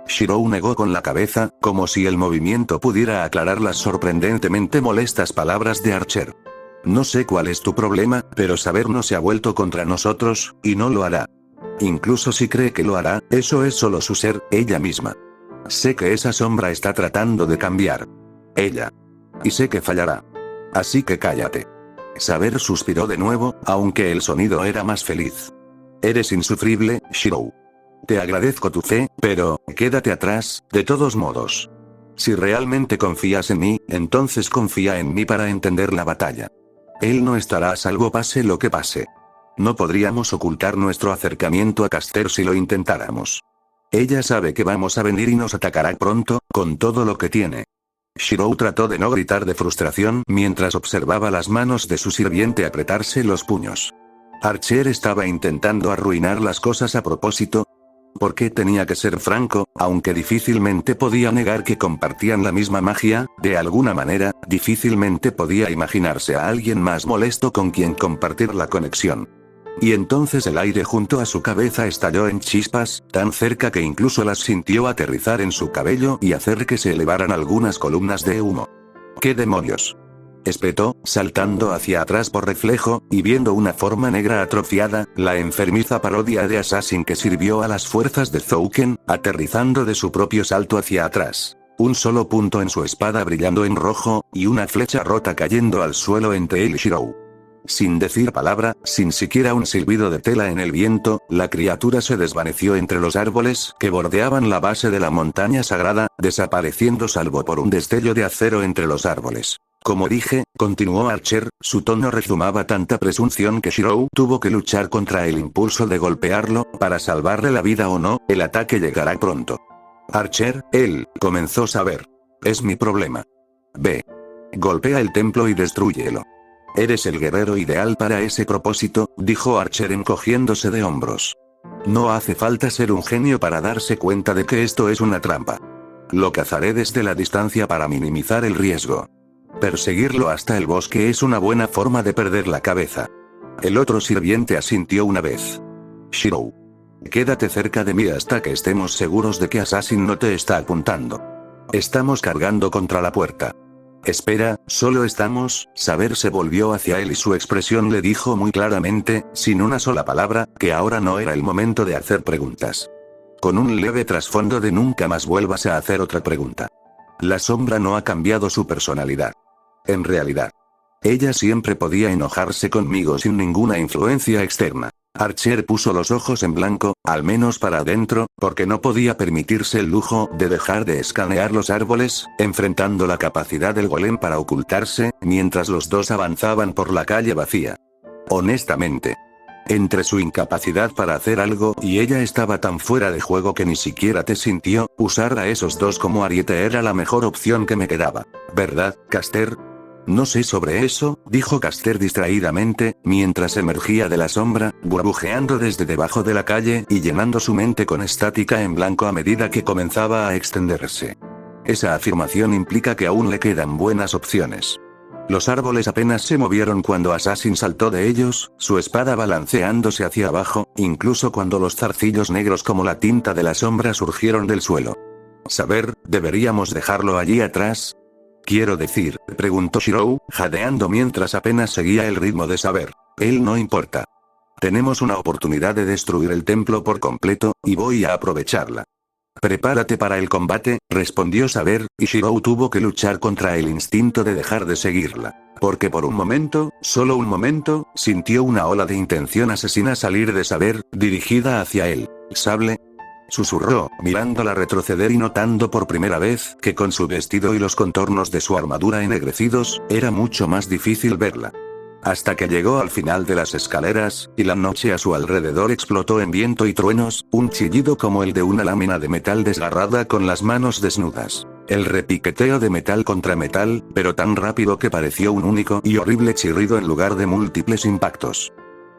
Shirou negó con la cabeza, como si el movimiento pudiera aclarar las sorprendentemente molestas palabras de Archer. No sé cuál es tu problema, pero Saber no se ha vuelto contra nosotros, y no lo hará. Incluso si cree que lo hará, eso es solo su ser, ella misma. Sé que esa sombra está tratando de cambiar. Ella. Y sé que fallará. Así que cállate. Saber suspiró de nuevo, aunque el sonido era más feliz. Eres insufrible, Shirou. Te agradezco tu fe, pero, quédate atrás, de todos modos. Si realmente confías en mí, entonces confía en mí para entender la batalla. Él no estará a salvo pase lo que pase. No podríamos ocultar nuestro acercamiento a Caster si lo intentáramos. Ella sabe que vamos a venir y nos atacará pronto, con todo lo que tiene. Shirou trató de no gritar de frustración mientras observaba las manos de su sirviente apretarse los puños. Archer estaba intentando arruinar las cosas a propósito. ¿Por qué tenía que ser franco? Aunque difícilmente podía negar que compartían la misma magia, de alguna manera, difícilmente podía imaginarse a alguien más molesto con quien compartir la conexión. Y entonces el aire junto a su cabeza estalló en chispas, tan cerca que incluso las sintió aterrizar en su cabello y hacer que se elevaran algunas columnas de humo. ¿Qué demonios? Espetó, saltando hacia atrás por reflejo, y viendo una forma negra atrofiada, la enfermiza parodia de Assassin que sirvió a las fuerzas de Zouken, aterrizando de su propio salto hacia atrás. Un solo punto en su espada brillando en rojo, y una flecha rota cayendo al suelo entre él y Shirou. Sin decir palabra, sin siquiera un silbido de tela en el viento, la criatura se desvaneció entre los árboles que bordeaban la base de la montaña sagrada, desapareciendo salvo por un destello de acero entre los árboles. Como dije, continuó Archer, su tono rezumaba tanta presunción que Shirou tuvo que luchar contra el impulso de golpearlo, para salvarle la vida o no, el ataque llegará pronto. Archer, él, comenzó a saber. Es mi problema. Ve. Golpea el templo y destrúyelo. Eres el guerrero ideal para ese propósito, dijo Archer encogiéndose de hombros. No hace falta ser un genio para darse cuenta de que esto es una trampa. Lo cazaré desde la distancia para minimizar el riesgo. Perseguirlo hasta el bosque es una buena forma de perder la cabeza. El otro sirviente asintió una vez. Shirou. Quédate cerca de mí hasta que estemos seguros de que Assassin no te está apuntando. Estamos cargando contra la puerta. Espera, solo estamos. Saber se volvió hacia él y su expresión le dijo muy claramente, sin una sola palabra, que ahora no era el momento de hacer preguntas. Con un leve trasfondo de nunca más vuelvas a hacer otra pregunta. La sombra no ha cambiado su personalidad. En realidad, ella siempre podía enojarse conmigo sin ninguna influencia externa. Archer puso los ojos en blanco, al menos para adentro, porque no podía permitirse el lujo de dejar de escanear los árboles, enfrentando la capacidad del golem para ocultarse, mientras los dos avanzaban por la calle vacía. Honestamente, entre su incapacidad para hacer algo y ella estaba tan fuera de juego que ni siquiera te sintió, usar a esos dos como ariete era la mejor opción que me quedaba. ¿Verdad, Caster? No sé sobre eso, dijo Caster distraídamente, mientras emergía de la sombra, burbujeando desde debajo de la calle y llenando su mente con estática en blanco a medida que comenzaba a extenderse. Esa afirmación implica que aún le quedan buenas opciones. Los árboles apenas se movieron cuando Assassin saltó de ellos, su espada balanceándose hacia abajo, incluso cuando los zarcillos negros como la tinta de la sombra surgieron del suelo. Saber, ¿deberíamos dejarlo allí atrás? Quiero decir, preguntó Shirou, jadeando mientras apenas seguía el ritmo de Saber. Él no importa. Tenemos una oportunidad de destruir el templo por completo, y voy a aprovecharla. Prepárate para el combate, respondió Saber, y Shirou tuvo que luchar contra el instinto de dejar de seguirla. Porque por un momento, solo un momento, sintió una ola de intención asesina salir de Saber, dirigida hacia él. ¿Sable? Susurró, mirándola retroceder y notando por primera vez que con su vestido y los contornos de su armadura ennegrecidos, era mucho más difícil verla. Hasta que llegó al final de las escaleras, y la noche a su alrededor explotó en viento y truenos, un chillido como el de una lámina de metal desgarrada con las manos desnudas. El repiqueteo de metal contra metal, pero tan rápido que pareció un único y horrible chirrido en lugar de múltiples impactos.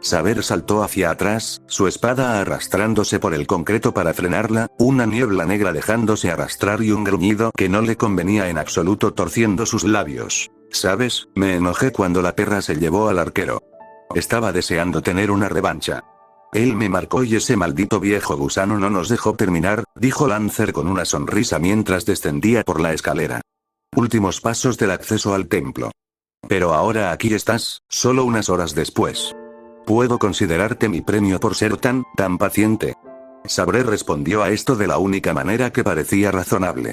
Saber saltó hacia atrás, su espada arrastrándose por el concreto para frenarla, una niebla negra dejándose arrastrar y un gruñido que no le convenía en absoluto torciendo sus labios. ¿Sabes? Me enojé cuando la perra se llevó al arquero. Estaba deseando tener una revancha. Él me marcó y ese maldito viejo gusano no nos dejó terminar, dijo Lancer con una sonrisa mientras descendía por la escalera. Últimos pasos del acceso al templo. Pero ahora aquí estás, solo unas horas después. ¿Puedo considerarte mi premio por ser tan paciente? Sabré respondió a esto de la única manera que parecía razonable.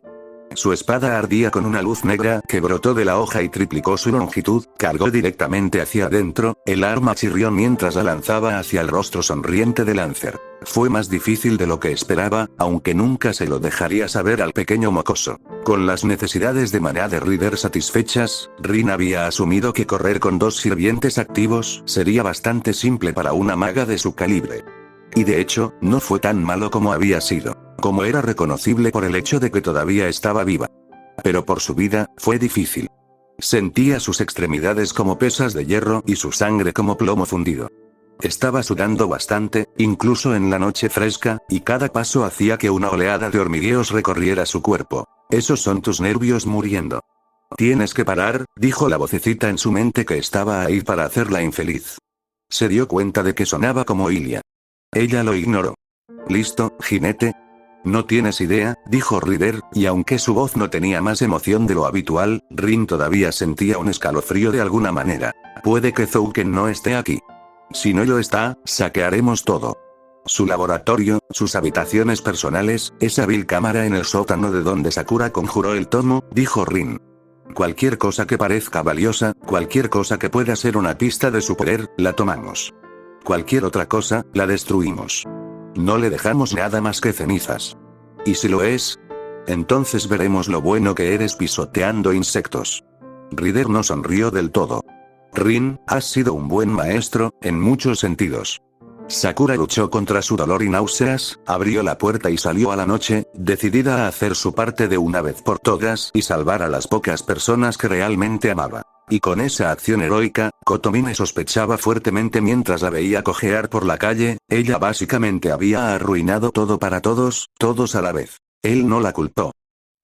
Su espada ardía con una luz negra que brotó de la hoja y triplicó su longitud, cargó directamente hacia adentro, el arma chirrió mientras la lanzaba hacia el rostro sonriente de Lancer. Fue más difícil de lo que esperaba, aunque nunca se lo dejaría saber al pequeño mocoso. Con las necesidades de maná de Ryder satisfechas, Rin había asumido que correr con dos sirvientes activos sería bastante simple para una maga de su calibre. Y de hecho, no fue tan malo como había sido. Como era reconocible por el hecho de que todavía estaba viva. Pero por su vida, fue difícil. Sentía sus extremidades como pesas de hierro y su sangre como plomo fundido. Estaba sudando bastante, incluso en la noche fresca, y cada paso hacía que una oleada de hormigueos recorriera su cuerpo. Esos son tus nervios muriendo. Tienes que parar, dijo la vocecita en su mente que estaba ahí para hacerla infeliz. Se dio cuenta de que sonaba como Ilia. Ella lo ignoró. ¿Listo, jinete? No tienes idea, dijo Ryder, y aunque su voz no tenía más emoción de lo habitual, Rin todavía sentía un escalofrío de alguna manera. Puede que Zouken no esté aquí. Si no lo está, saquearemos todo. Su laboratorio, sus habitaciones personales, esa vil cámara en el sótano de donde Sakura conjuró el tomo, dijo Rin. Cualquier cosa que parezca valiosa, cualquier cosa que pueda ser una pista de su poder, la tomamos. Cualquier otra cosa, la destruimos. No le dejamos nada más que cenizas. ¿Y si lo es? Entonces veremos lo bueno que eres pisoteando insectos. Ryder no sonrió del todo. Rin, has sido un buen maestro, en muchos sentidos. Sakura luchó contra su dolor y náuseas, abrió la puerta y salió a la noche, decidida a hacer su parte de una vez por todas y salvar a las pocas personas que realmente amaba. Y con esa acción heroica, Kotomine sospechaba fuertemente mientras la veía cojear por la calle, ella básicamente había arruinado todo para todos, todos a la vez. Él no la culpó.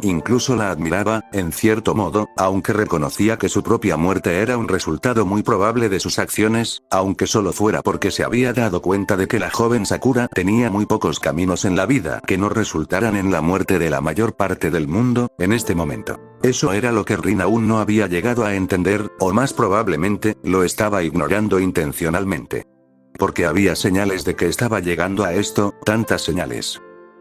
Incluso la admiraba, en cierto modo, aunque reconocía que su propia muerte era un resultado muy probable de sus acciones, aunque solo fuera porque se había dado cuenta de que la joven Sakura tenía muy pocos caminos en la vida que no resultaran en la muerte de la mayor parte del mundo, en este momento. Eso era lo que Rin aún no había llegado a entender, o más probablemente, lo estaba ignorando intencionalmente. Porque había señales de que estaba llegando a esto, tantas señales.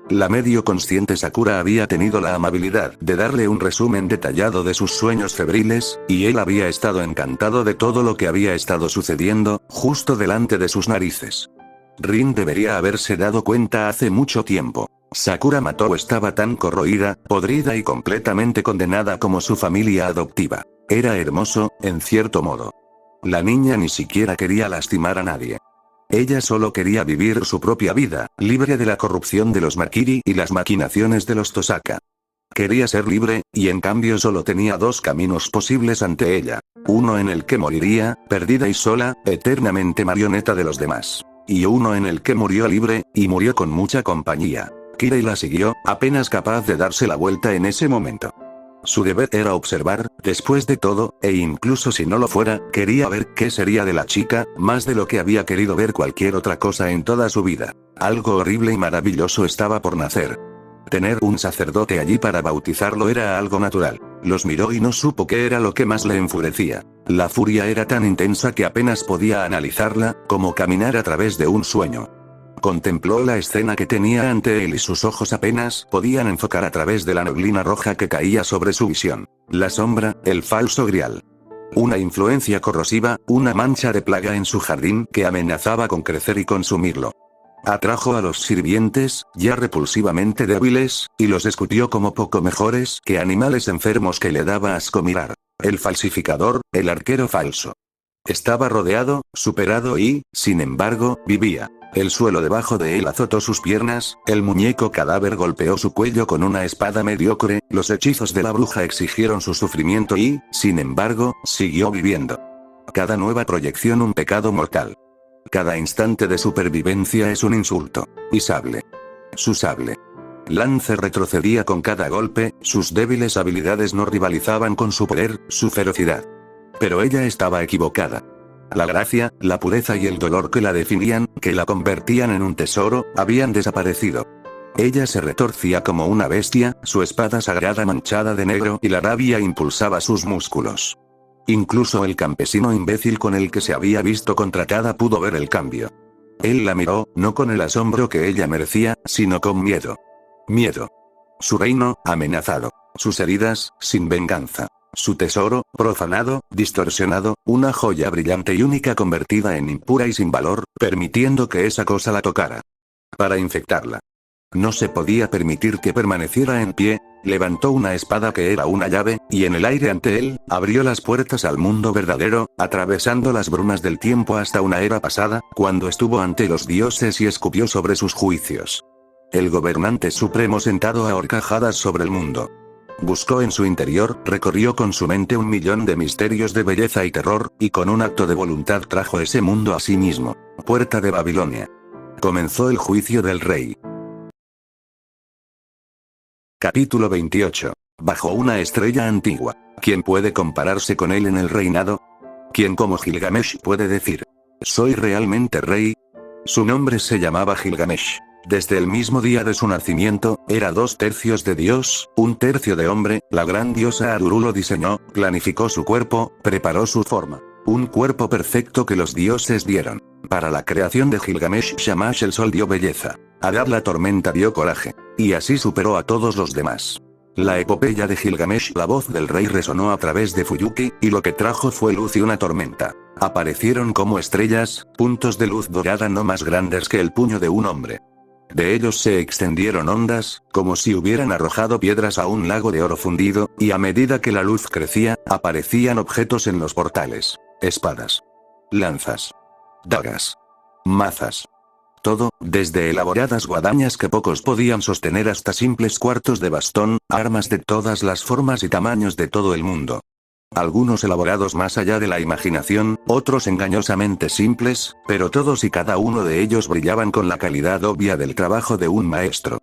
La medio consciente Sakura había tenido la amabilidad de darle un resumen detallado de sus sueños febriles, y él había estado encantado de todo lo que había estado sucediendo, justo delante de sus narices. Rin debería haberse dado cuenta hace mucho tiempo. Sakura Matou estaba tan corroída, podrida y completamente condenada como su familia adoptiva. Era hermoso, en cierto modo. La niña ni siquiera quería lastimar a nadie. Ella solo quería vivir su propia vida, libre de la corrupción de los Makiri y las maquinaciones de los Tosaka. Quería ser libre, y en cambio solo tenía dos caminos posibles ante ella. Uno en el que moriría, perdida y sola, eternamente marioneta de los demás. Y uno en el que murió libre, y murió con mucha compañía. Kirei la siguió, apenas capaz de darse la vuelta en ese momento. Su deber era observar, después de todo, e incluso si no lo fuera, quería ver qué sería de la chica, más de lo que había querido ver cualquier otra cosa en toda su vida. Algo horrible y maravilloso estaba por nacer. Tener un sacerdote allí para bautizarlo era algo natural. Los miró y no supo qué era lo que más le enfurecía. La furia era tan intensa que apenas podía analizarla, como caminar a través de un sueño. Contempló la escena que tenía ante él y sus ojos apenas podían enfocar a través de la neblina roja que caía sobre su visión. La sombra, el falso grial. Una influencia corrosiva, una mancha de plaga en su jardín que amenazaba con crecer y consumirlo. Atrajo a los sirvientes, ya repulsivamente débiles, y los escupió como poco mejores que animales enfermos que le daba asco mirar. El falsificador, el arquero falso. Estaba rodeado, superado y, sin embargo, vivía. El suelo debajo de él azotó sus piernas, el muñeco cadáver golpeó su cuello con una espada mediocre, los hechizos de la bruja exigieron su sufrimiento y, sin embargo, siguió viviendo. Cada nueva proyección un pecado mortal. Cada instante de supervivencia es un insulto. Y sable. Su sable. Lance retrocedía con cada golpe, sus débiles habilidades no rivalizaban con su poder, su ferocidad. Pero ella estaba equivocada. La gracia, la pureza y el dolor que la definían, que la convertían en un tesoro, habían desaparecido. Ella se retorcía como una bestia, su espada sagrada manchada de negro y la rabia impulsaba sus músculos. Incluso el campesino imbécil con el que se había visto contratada pudo ver el cambio. Él la miró, no con el asombro que ella merecía, sino con miedo. Miedo. Su reino, amenazado. Sus heridas, sin venganza. Su tesoro, profanado, distorsionado, una joya brillante y única convertida en impura y sin valor, permitiendo que esa cosa la tocara. Para infectarla. No se podía permitir que permaneciera en pie, levantó una espada que era una llave, y en el aire ante él, abrió las puertas al mundo verdadero, atravesando las brumas del tiempo hasta una era pasada, cuando estuvo ante los dioses y escupió sobre sus juicios. El gobernante supremo sentado a horcajadas sobre el mundo. Buscó en su interior, recorrió con su mente 1.000.000 de misterios de belleza y terror, y con un acto de voluntad trajo ese mundo a sí mismo. Puerta de Babilonia. Comenzó el juicio del rey. Capítulo 28. Bajo una estrella antigua. ¿Quién puede compararse con él en el reinado? ¿Quién como Gilgamesh puede decir: soy realmente rey? Su nombre se llamaba Gilgamesh. Desde el mismo día de su nacimiento, era 2/3 de Dios, 1/3 de hombre, la gran diosa Aruru lo diseñó, planificó su cuerpo, preparó su forma. Un cuerpo perfecto que los dioses dieron. Para la creación de Gilgamesh, Shamash el sol dio belleza. Adad la tormenta dio coraje. Y así superó a todos los demás. La epopeya de Gilgamesh, la voz del rey resonó a través de Fuyuki, y lo que trajo fue luz y una tormenta. Aparecieron como estrellas, puntos de luz dorada no más grandes que el puño de un hombre. De ellos se extendieron ondas, como si hubieran arrojado piedras a un lago de oro fundido, y a medida que la luz crecía, aparecían objetos en los portales. Espadas. Lanzas. Dagas. Mazas. Todo, desde elaboradas guadañas que pocos podían sostener hasta simples cuartos de bastón, armas de todas las formas y tamaños de todo el mundo. Algunos elaborados más allá de la imaginación, otros engañosamente simples, pero todos y cada uno de ellos brillaban con la calidad obvia del trabajo de un maestro.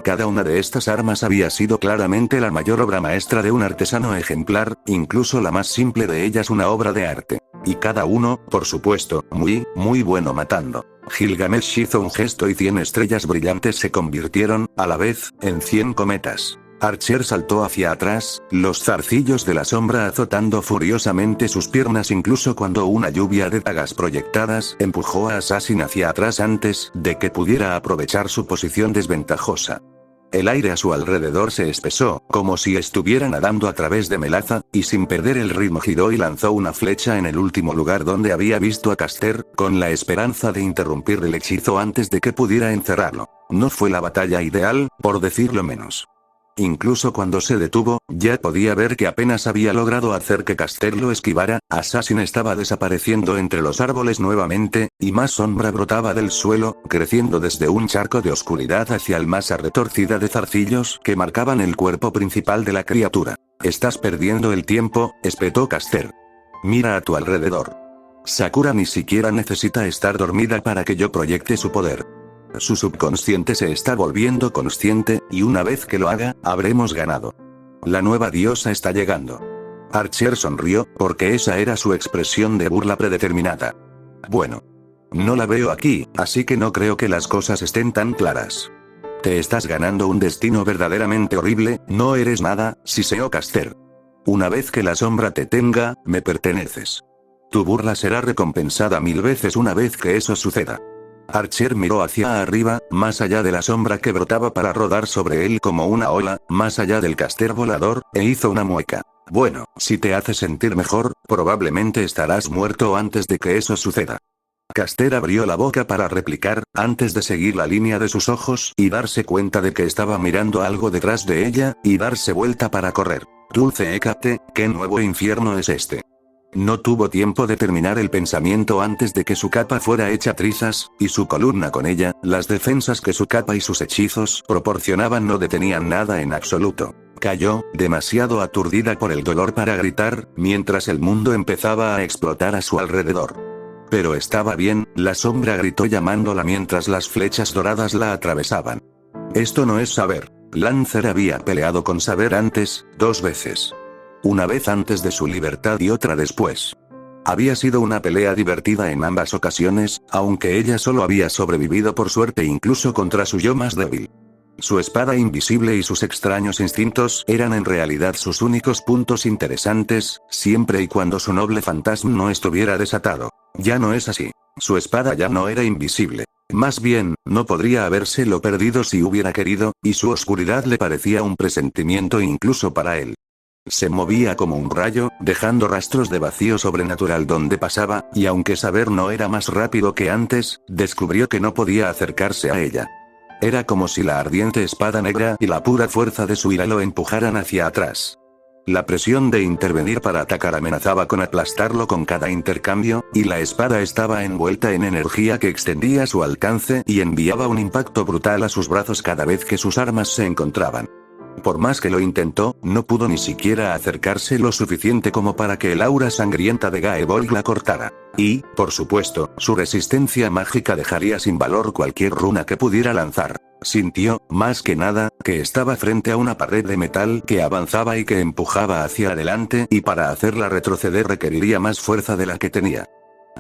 Cada una de estas armas había sido claramente la mayor obra maestra de un artesano ejemplar, incluso la más simple de ellas una obra de arte. Y cada uno, por supuesto, muy bueno matando. Gilgamesh hizo un gesto y 100 estrellas brillantes se convirtieron, a la vez, en 100 cometas. Archer saltó hacia atrás, los zarcillos de la sombra azotando furiosamente sus piernas incluso cuando una lluvia de dagas proyectadas empujó a Assassin hacia atrás antes de que pudiera aprovechar su posición desventajosa. El aire a su alrededor se espesó, como si estuviera nadando a través de melaza, y sin perder el ritmo giró y lanzó una flecha en el último lugar donde había visto a Caster, con la esperanza de interrumpir el hechizo antes de que pudiera encerrarlo. No fue la batalla ideal, por decirlo menos. Incluso cuando se detuvo, ya podía ver que apenas había logrado hacer que Caster lo esquivara, Assassin estaba desapareciendo entre los árboles nuevamente, y más sombra brotaba del suelo, creciendo desde un charco de oscuridad hacia el masa retorcida de zarcillos que marcaban el cuerpo principal de la criatura. «Estás perdiendo el tiempo», espetó Caster. «Mira a tu alrededor. Sakura ni siquiera necesita estar dormida para que yo proyecte su poder. Su subconsciente se está volviendo consciente, y una vez que lo haga, habremos ganado. La nueva diosa está llegando». Archer sonrió, porque esa era su expresión de burla predeterminada. «Bueno. No la veo aquí, así que no creo que las cosas estén tan claras. Te estás ganando un destino verdaderamente horrible, no eres nada», siseó Caster. «Una vez que la sombra te tenga, me perteneces. Tu burla será recompensada 1000 veces una vez que eso suceda». Archer miró hacia arriba, más allá de la sombra que brotaba para rodar sobre él como una ola, más allá del Caster volador, e hizo una mueca. «Bueno, si te hace sentir mejor, probablemente estarás muerto antes de que eso suceda». Caster abrió la boca para replicar, antes de seguir la línea de sus ojos y darse cuenta de que estaba mirando algo detrás de ella, y darse vuelta para correr. «Dulce Hécate, ¿qué nuevo infierno es este?». No tuvo tiempo de terminar el pensamiento antes de que su capa fuera hecha trizas, y su columna con ella. Las defensas que su capa y sus hechizos proporcionaban no detenían nada en absoluto. Cayó, demasiado aturdida por el dolor para gritar, mientras el mundo empezaba a explotar a su alrededor. «Pero estaba bien», la sombra gritó llamándola mientras las flechas doradas la atravesaban. «Esto no es saber». Lancer había peleado con saber antes, 2 veces. Una vez antes de su libertad y otra después. Había sido una pelea divertida en ambas ocasiones, aunque ella solo había sobrevivido por suerte incluso contra su yo más débil. Su espada invisible y sus extraños instintos eran en realidad sus únicos puntos interesantes, siempre y cuando su noble fantasma no estuviera desatado. Ya no es así. Su espada ya no era invisible. Más bien, no podría habérselo perdido si hubiera querido, y su oscuridad le parecía un presentimiento incluso para él. Se movía como un rayo, dejando rastros de vacío sobrenatural donde pasaba, y aunque saber no era más rápido que antes, descubrió que no podía acercarse a ella. Era como si la ardiente espada negra y la pura fuerza de su ira lo empujaran hacia atrás. La presión de intervenir para atacar amenazaba con aplastarlo con cada intercambio, y la espada estaba envuelta en energía que extendía su alcance y enviaba un impacto brutal a sus brazos cada vez que sus armas se encontraban. Por más que lo intentó, no pudo ni siquiera acercarse lo suficiente como para que el aura sangrienta de Gaebolg la cortara. Y, por supuesto, su resistencia mágica dejaría sin valor cualquier runa que pudiera lanzar. Sintió, más que nada, que estaba frente a una pared de metal que avanzaba y que empujaba hacia adelante, y para hacerla retroceder requeriría más fuerza de la que tenía.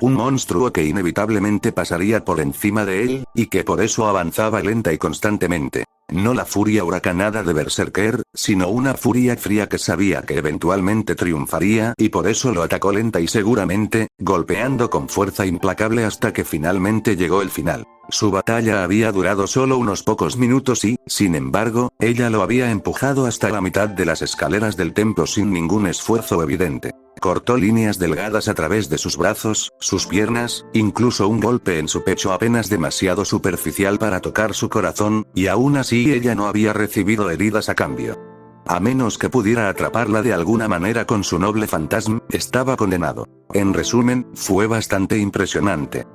Un monstruo que inevitablemente pasaría por encima de él, y que por eso avanzaba lenta y constantemente. No la furia huracanada de Berserker, sino una furia fría que sabía que eventualmente triunfaría, y por eso lo atacó lenta y seguramente, golpeando con fuerza implacable hasta que finalmente llegó el final. Su batalla había durado solo unos pocos minutos y, sin embargo, ella lo había empujado hasta la mitad de las escaleras del templo sin ningún esfuerzo evidente. Cortó líneas delgadas a través de sus brazos, sus piernas, incluso un golpe en su pecho apenas demasiado superficial para tocar su corazón, y aún así ella no había recibido heridas a cambio. A menos que pudiera atraparla de alguna manera con su noble fantasma, estaba condenado. En resumen, fue bastante impresionante.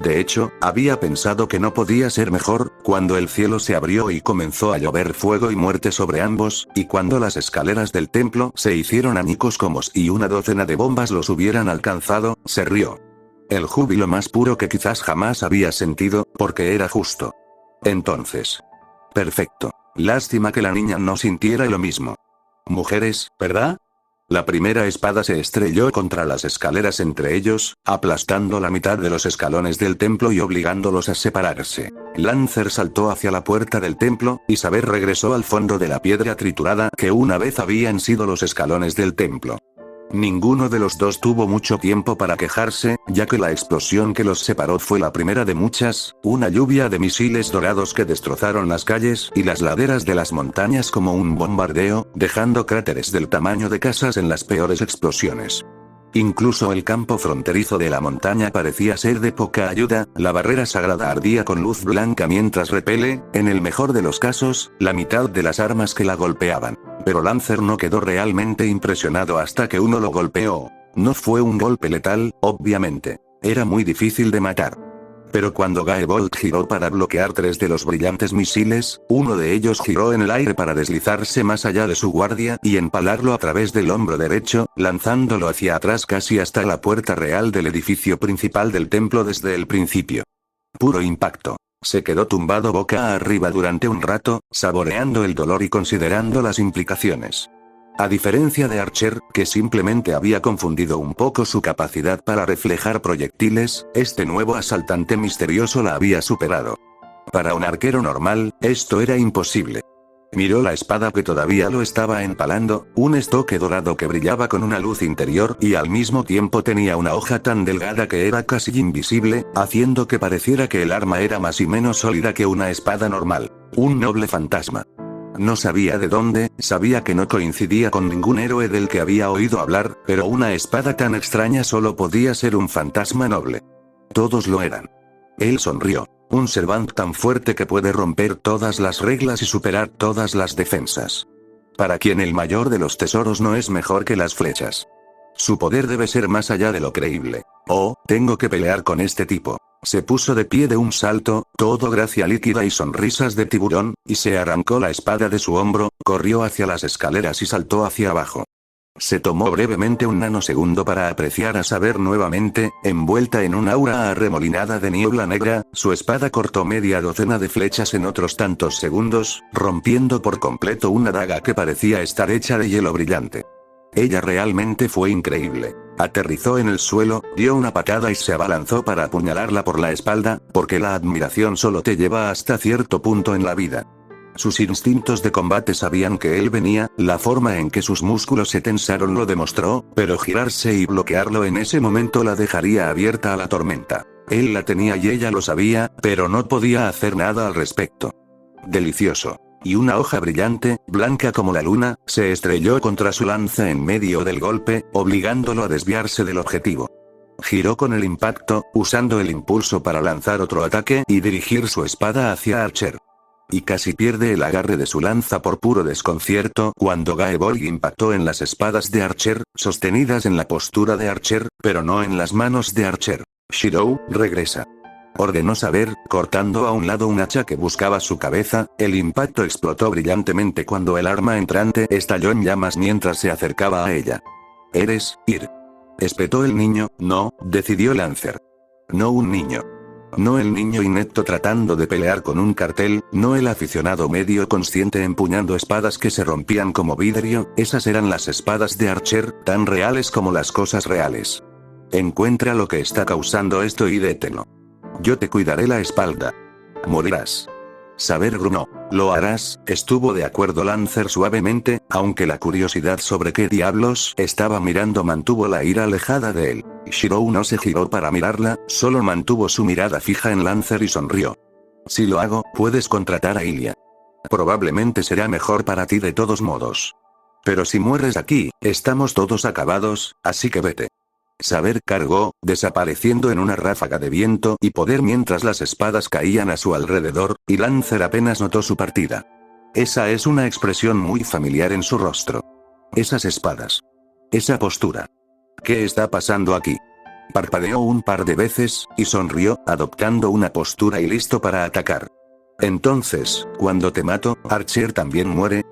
De hecho, había pensado que no podía ser mejor, cuando el cielo se abrió y comenzó a llover fuego y muerte sobre ambos, y cuando las escaleras del templo se hicieron añicos como si una docena de bombas los hubieran alcanzado, se rió. El júbilo más puro que quizás jamás había sentido, porque era justo. Entonces. Perfecto. Lástima que la niña no sintiera lo mismo. Mujeres, ¿verdad? La primera espada se estrelló contra las escaleras entre ellos, aplastando la mitad de los escalones del templo y obligándolos a separarse. Lancer saltó hacia la puerta del templo, y Saber regresó al fondo de la piedra triturada que una vez habían sido los escalones del templo. Ninguno de los dos tuvo mucho tiempo para quejarse, ya que la explosión que los separó fue la primera de muchas, una lluvia de misiles dorados que destrozaron las calles y las laderas de las montañas como un bombardeo, dejando cráteres del tamaño de casas en las peores explosiones. Incluso el campo fronterizo de la montaña parecía ser de poca ayuda, la barrera sagrada ardía con luz blanca mientras repele, en el mejor de los casos, la mitad de las armas que la golpeaban. Pero Lancer no quedó realmente impresionado hasta que uno lo golpeó. No fue un golpe letal, obviamente. Era muy difícil de matar. Pero cuando Gaebold giró para bloquear 3 de los brillantes misiles, uno de ellos giró en el aire para deslizarse más allá de su guardia y empalarlo a través del hombro derecho, lanzándolo hacia atrás casi hasta la puerta real del edificio principal del templo desde el principio. Puro impacto. Se quedó tumbado boca arriba durante un rato, saboreando el dolor y considerando las implicaciones. A diferencia de Archer, que simplemente había confundido un poco su capacidad para reflejar proyectiles, este nuevo asaltante misterioso la había superado. Para un arquero normal, esto era imposible. Miró la espada que todavía lo estaba empalando, un estoque dorado que brillaba con una luz interior y al mismo tiempo tenía una hoja tan delgada que era casi invisible, haciendo que pareciera que el arma era más y menos sólida que una espada normal. Un noble fantasma. No sabía de dónde, sabía que no coincidía con ningún héroe del que había oído hablar, pero una espada tan extraña solo podía ser un fantasma noble. Todos lo eran. Él sonrió. Un Servant tan fuerte que puede romper todas las reglas y superar todas las defensas. Para quien el mayor de los tesoros no es mejor que las flechas. Su poder debe ser más allá de lo creíble. Oh, tengo que pelear con este tipo. Se puso de pie de un salto, todo gracia líquida y sonrisas de tiburón, y se arrancó la espada de su hombro, corrió hacia las escaleras y saltó hacia abajo. Se tomó brevemente un nanosegundo para apreciar a Saber nuevamente, envuelta en un aura arremolinada de niebla negra, su espada cortó media docena de flechas en otros tantos segundos, rompiendo por completo una daga que parecía estar hecha de hielo brillante. Ella realmente fue increíble. Aterrizó en el suelo, dio una patada y se abalanzó para apuñalarla por la espalda, porque la admiración solo te lleva hasta cierto punto en la vida. Sus instintos de combate sabían que él venía, la forma en que sus músculos se tensaron lo demostró, pero girarse y bloquearlo en ese momento la dejaría abierta a la tormenta. Él la tenía y ella lo sabía, pero no podía hacer nada al respecto. Delicioso. Y una hoja brillante, blanca como la luna, se estrelló contra su lanza en medio del golpe, obligándolo a desviarse del objetivo. Giró con el impacto, usando el impulso para lanzar otro ataque y dirigir su espada hacia Archer. Y casi pierde el agarre de su lanza por puro desconcierto cuando Gaebold impactó en las espadas de Archer, sostenidas en la postura de Archer, pero no en las manos de Archer. Shirou, regresa. Ordenó Saber, cortando a un lado un hacha que buscaba su cabeza, el impacto explotó brillantemente cuando el arma entrante estalló en llamas mientras se acercaba a ella. «¿Eres, Ir?», espetó el niño. «No», decidió Lancer. No un niño. No el niño inepto tratando de pelear con un cartel, no el aficionado medio consciente empuñando espadas que se rompían como vidrio, esas eran las espadas de Archer, tan reales como las cosas reales. Encuentra lo que está causando esto y dételo. Yo te cuidaré la espalda. Morirás. Saber gruñó. Lo harás, estuvo de acuerdo Lancer suavemente, aunque la curiosidad sobre qué diablos estaba mirando mantuvo la ira alejada de él. Shirou no se giró para mirarla, solo mantuvo su mirada fija en Lancer y sonrió. Si lo hago, puedes contratar a Ilia. Probablemente será mejor para ti de todos modos. Pero si mueres aquí, estamos todos acabados, así que vete. Saber cargó, desapareciendo en una ráfaga de viento y poder mientras las espadas caían a su alrededor, y Lancer apenas notó su partida. Esa es una expresión muy familiar en su rostro. Esas espadas. Esa postura. ¿Qué está pasando aquí? Parpadeó un par de veces, y sonrió, adoptando una postura y listo para atacar. Entonces, cuando te mato, Archer también muere.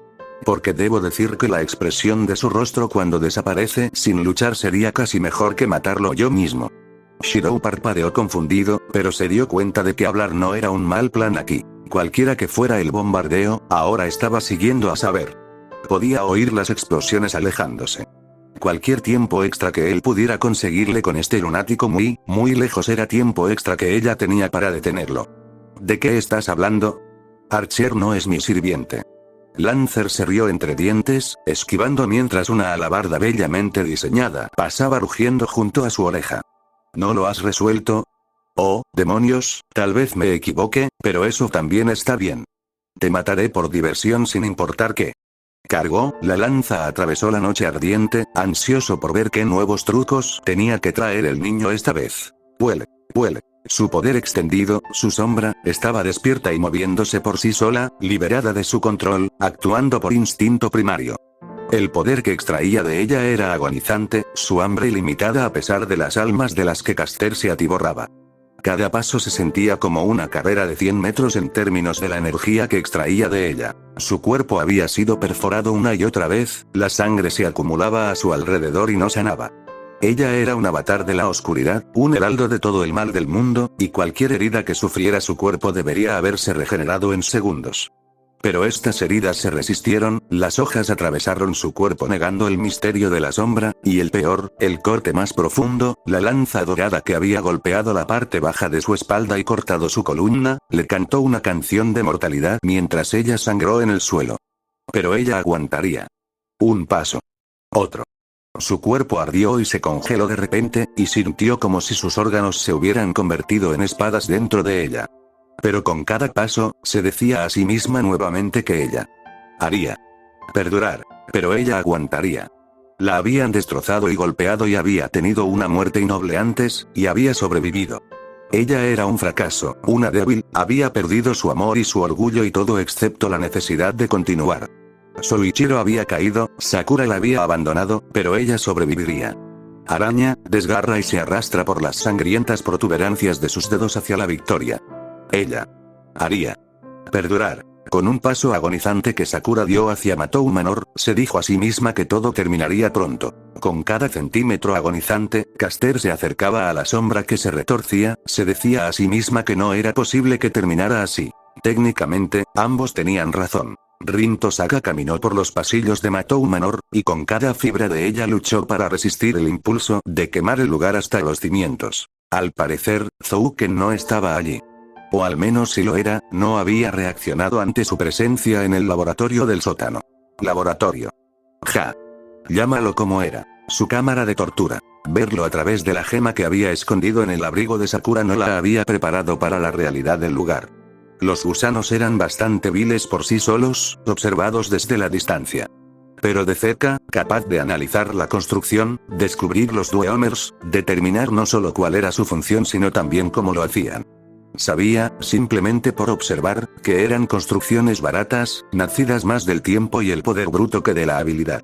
Porque debo decir que la expresión de su rostro cuando desaparece sin luchar sería casi mejor que matarlo yo mismo. Shirou parpadeó confundido, pero se dio cuenta de que hablar no era un mal plan aquí. Cualquiera que fuera el bombardeo, ahora estaba siguiendo a saber. Podía oír las explosiones alejándose. Cualquier tiempo extra que él pudiera conseguirle con este lunático muy, muy lejos era tiempo extra que ella tenía para detenerlo. ¿De qué estás hablando? Archer no es mi sirviente. Lancer se rió entre dientes, esquivando mientras una alabarda bellamente diseñada pasaba rugiendo junto a su oreja. ¿No lo has resuelto? Oh, demonios, tal vez me equivoque, pero eso también está bien. Te mataré por diversión sin importar qué. Cargó la lanza, atravesó la noche ardiente, ansioso por ver qué nuevos trucos tenía que traer el niño esta vez. Huele, huele. Su poder extendido, su sombra, estaba despierta y moviéndose por sí sola, liberada de su control, actuando por instinto primario. El poder que extraía de ella era agonizante, su hambre ilimitada a pesar de las almas de las que Caster se atiborraba. Cada paso se sentía como una carrera de 100 metros en términos de la energía que extraía de ella. Su cuerpo había sido perforado una y otra vez, la sangre se acumulaba a su alrededor y no sanaba. Ella era un avatar de la oscuridad, un heraldo de todo el mal del mundo, y cualquier herida que sufriera su cuerpo debería haberse regenerado en segundos. Pero estas heridas se resistieron, las hojas atravesaron su cuerpo negando el misterio de la sombra, y el peor, el corte más profundo, la lanza dorada que había golpeado la parte baja de su espalda y cortado su columna, le cantó una canción de mortalidad mientras ella sangró en el suelo. Pero ella aguantaría. Un paso. Otro. Su cuerpo ardió y se congeló de repente, y sintió como si sus órganos se hubieran convertido en espadas dentro de ella. Pero con cada paso, se decía a sí misma nuevamente que ella haría perdurar, pero ella aguantaría. La habían destrozado y golpeado y había tenido una muerte innoble antes, y había sobrevivido. Ella era un fracaso, una débil, había perdido su amor y su orgullo y todo excepto la necesidad de continuar. Soichiro había caído, Sakura la había abandonado, pero ella sobreviviría. Araña, desgarra y se arrastra por las sangrientas protuberancias de sus dedos hacia la victoria. Ella haría perdurar. Con un paso agonizante que Sakura dio hacia Matou Manor, se dijo a sí misma que todo terminaría pronto. Con cada centímetro agonizante, Caster se acercaba a la sombra que se retorcía, se decía a sí misma que no era posible que terminara así. Técnicamente, ambos tenían razón. Rin Tosaka caminó por los pasillos de Matou Manor, y con cada fibra de ella luchó para resistir el impulso de quemar el lugar hasta los cimientos. Al parecer, Zouken no estaba allí. O al menos si lo era, no había reaccionado ante su presencia en el laboratorio del sótano. Laboratorio. Ja. Llámalo como era. Su cámara de tortura. Verlo a través de la gema que había escondido en el abrigo de Sakura no la había preparado para la realidad del lugar. Los gusanos eran bastante viles por sí solos, observados desde la distancia. Pero de cerca, capaz de analizar la construcción, descubrir los Dweomers, determinar no solo cuál era su función sino también cómo lo hacían. Sabía, simplemente por observar, que eran construcciones baratas, nacidas más del tiempo y el poder bruto que de la habilidad.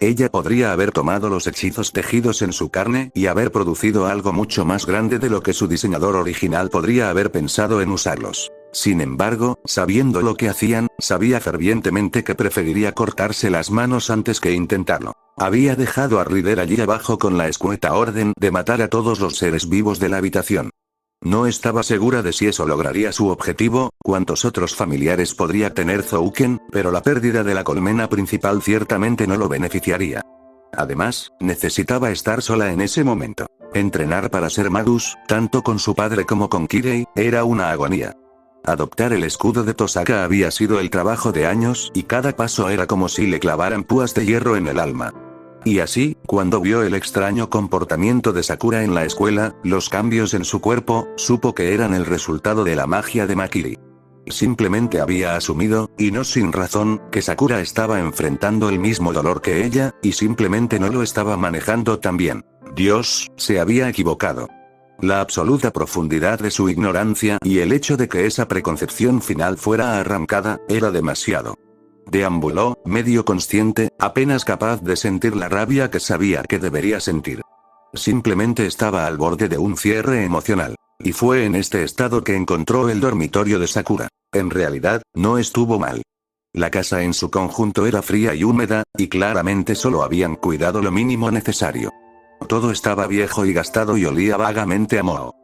Ella podría haber tomado los hechizos tejidos en su carne y haber producido algo mucho más grande de lo que su diseñador original podría haber pensado en usarlos. Sin embargo, sabiendo lo que hacían, sabía fervientemente que preferiría cortarse las manos antes que intentarlo. Había dejado a Ryder allí abajo con la escueta orden de matar a todos los seres vivos de la habitación. No estaba segura de si eso lograría su objetivo, cuántos otros familiares podría tener Zouken, pero la pérdida de la colmena principal ciertamente no lo beneficiaría. Además, necesitaba estar sola en ese momento. Entrenar para ser magus, tanto con su padre como con Kirei, era una agonía. Adoptar el escudo de Tosaka había sido el trabajo de años y cada paso era como si le clavaran púas de hierro en el alma. Y así, cuando vio el extraño comportamiento de Sakura en la escuela, los cambios en su cuerpo, supo que eran el resultado de la magia de Makiri. Simplemente había asumido, y no sin razón, que Sakura estaba enfrentando el mismo dolor que ella, y simplemente no lo estaba manejando tan bien. Dios, se había equivocado. La absoluta profundidad de su ignorancia y el hecho de que esa preconcepción final fuera arrancada, era demasiado. Deambuló, medio consciente, apenas capaz de sentir la rabia que sabía que debería sentir. Simplemente estaba al borde de un cierre emocional. Y fue en este estado que encontró el dormitorio de Sakura. En realidad, no estuvo mal. La casa en su conjunto era fría y húmeda, y claramente solo habían cuidado lo mínimo necesario. Todo estaba viejo y gastado y olía vagamente a moho.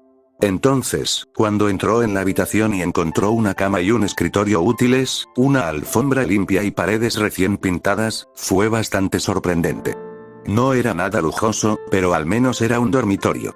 Entonces, cuando entró en la habitación y encontró una cama y un escritorio útiles, una alfombra limpia y paredes recién pintadas, fue bastante sorprendente. No era nada lujoso, pero al menos era un dormitorio.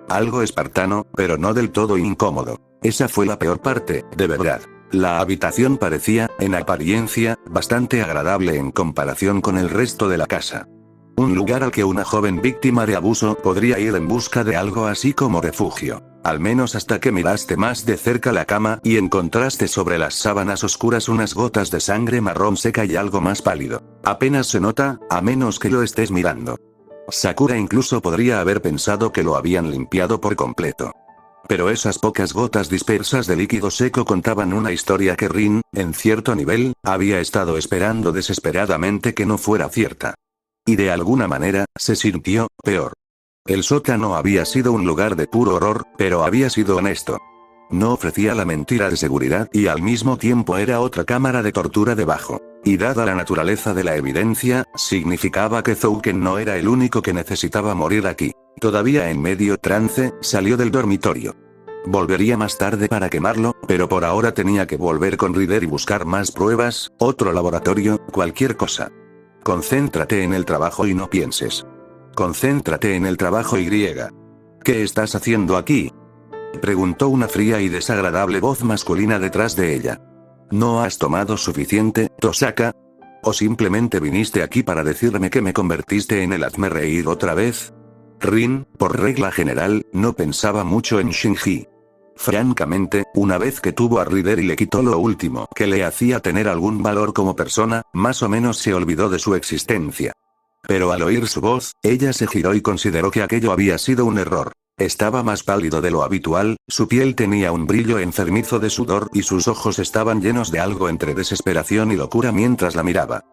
Algo espartano, pero no del todo incómodo. Esa fue la peor parte, de verdad. La habitación parecía, en apariencia, bastante agradable en comparación con el resto de la casa. Un lugar al que una joven víctima de abuso podría ir en busca de algo así como refugio. Al menos hasta que miraste más de cerca la cama y encontraste sobre las sábanas oscuras unas gotas de sangre marrón seca y algo más pálido. Apenas se nota, a menos que lo estés mirando. Sakura incluso podría haber pensado que lo habían limpiado por completo. Pero esas pocas gotas dispersas de líquido seco contaban una historia que Rin, en cierto nivel, había estado esperando desesperadamente que no fuera cierta. Y de alguna manera, se sintió peor. El sótano había sido un lugar de puro horror, pero había sido honesto. No ofrecía la mentira de seguridad y al mismo tiempo era otra cámara de tortura debajo. Y dada la naturaleza de la evidencia, significaba que Zouken no era el único que necesitaba morir aquí. Todavía en medio trance, salió del dormitorio. Volvería más tarde para quemarlo, pero por ahora tenía que volver con Rider y buscar más pruebas, otro laboratorio, cualquier cosa. Concéntrate en el trabajo y no pienses. Concéntrate en el trabajo y. ¿Qué estás haciendo aquí?, preguntó una fría y desagradable voz masculina detrás de ella. ¿No has tomado suficiente, Tosaka? ¿O simplemente viniste aquí para decirme que me convertiste en el hazme reír otra vez? Rin, por regla general, no pensaba mucho en Shinji. Francamente, una vez que tuvo a Rider y le quitó lo último que le hacía tener algún valor como persona, más o menos se olvidó de su existencia. Pero al oír su voz, ella se giró y consideró que aquello había sido un error. Estaba más pálido de lo habitual, su piel tenía un brillo enfermizo de sudor y sus ojos estaban llenos de algo entre desesperación y locura mientras la miraba.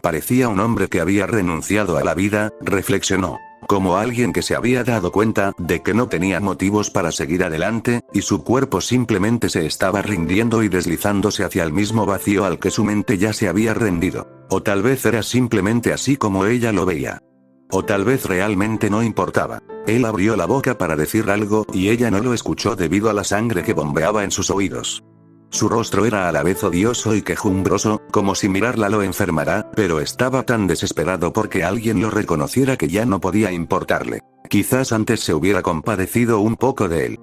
Parecía un hombre que había renunciado a la vida, reflexionó. Como alguien que se había dado cuenta de que no tenía motivos para seguir adelante, y su cuerpo simplemente se estaba rindiendo y deslizándose hacia el mismo vacío al que su mente ya se había rendido. O tal vez era simplemente así como ella lo veía. O tal vez realmente no importaba. Él abrió la boca para decir algo y ella no lo escuchó debido a la sangre que bombeaba en sus oídos. Su rostro era a la vez odioso y quejumbroso, como si mirarla lo enfermara, pero estaba tan desesperado porque alguien lo reconociera que ya no podía importarle. Quizás antes se hubiera compadecido un poco de él.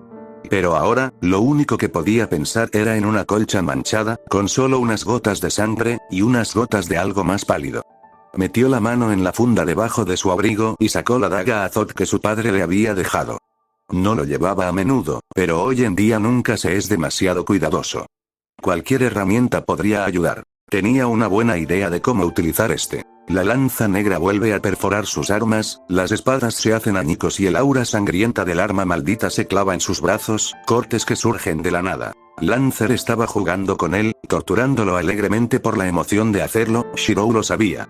Pero ahora, lo único que podía pensar era en una colcha manchada, con solo unas gotas de sangre, y unas gotas de algo más pálido. Metió la mano en la funda debajo de su abrigo y sacó la daga Azot que su padre le había dejado. No lo llevaba a menudo, pero hoy en día nunca se es demasiado cuidadoso. Cualquier herramienta podría ayudar. Tenía una buena idea de cómo utilizar este. La lanza negra vuelve a perforar sus armas, las espadas se hacen añicos y el aura sangrienta del arma maldita se clava en sus brazos, cortes que surgen de la nada. Lancer estaba jugando con él, torturándolo alegremente por la emoción de hacerlo, Shirou lo sabía.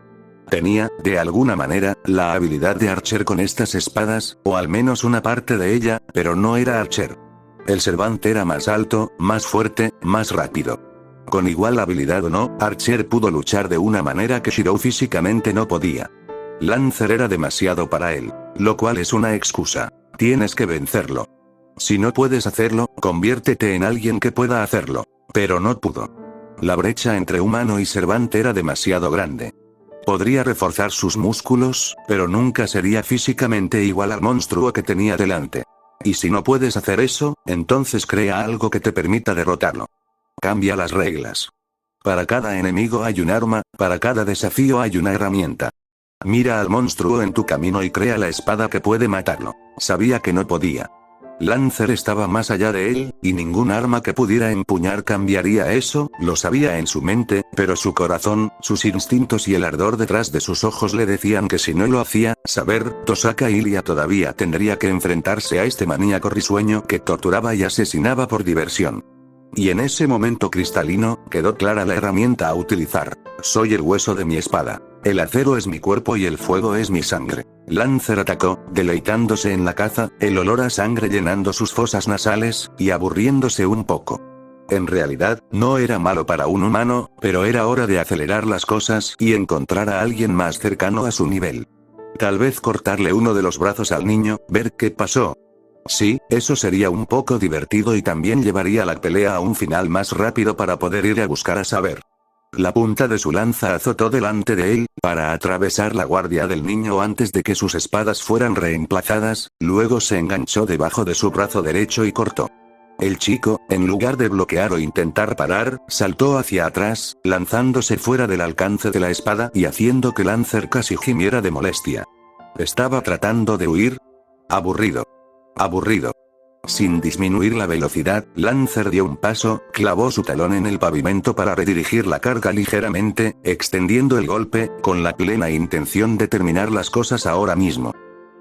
Tenía, de alguna manera, la habilidad de Archer con estas espadas, o al menos una parte de ella, pero no era Archer. El Servant era más alto, más fuerte, más rápido. Con igual habilidad o no, Archer pudo luchar de una manera que Shirou físicamente no podía. Lancer era demasiado para él, lo cual es una excusa. Tienes que vencerlo. Si no puedes hacerlo, conviértete en alguien que pueda hacerlo. Pero no pudo. La brecha entre humano y Servant era demasiado grande. Podría reforzar sus músculos, pero nunca sería físicamente igual al monstruo que tenía delante. Y si no puedes hacer eso, entonces crea algo que te permita derrotarlo. Cambia las reglas. Para cada enemigo hay un arma, para cada desafío hay una herramienta. Mira al monstruo en tu camino y crea la espada que puede matarlo. Sabía que no podía. Lancer estaba más allá de él, y ningún arma que pudiera empuñar cambiaría eso, lo sabía en su mente, pero su corazón, sus instintos y el ardor detrás de sus ojos le decían que si no lo hacía, saber, Tosaka Ilya todavía tendría que enfrentarse a este maníaco risueño que torturaba y asesinaba por diversión. Y en ese momento cristalino, quedó clara la herramienta a utilizar. Soy el hueso de mi espada. El acero es mi cuerpo y el fuego es mi sangre. Lancer atacó, deleitándose en la caza, el olor a sangre llenando sus fosas nasales, y aburriéndose un poco. En realidad, no era malo para un humano, pero era hora de acelerar las cosas y encontrar a alguien más cercano a su nivel. Tal vez cortarle uno de los brazos al niño, ver qué pasó. Sí, eso sería un poco divertido y también llevaría la pelea a un final más rápido para poder ir a buscar a saber. La punta de su lanza azotó delante de él, para atravesar la guardia del niño antes de que sus espadas fueran reemplazadas, luego se enganchó debajo de su brazo derecho y cortó. El chico, en lugar de bloquear o intentar parar, saltó hacia atrás, lanzándose fuera del alcance de la espada y haciendo que Lancer casi gimiera de molestia. ¿Estaba tratando de huir? Aburrido. Aburrido. Sin disminuir la velocidad, Lancer dio un paso, clavó su talón en el pavimento para redirigir la carga ligeramente, extendiendo el golpe, con la plena intención de terminar las cosas ahora mismo.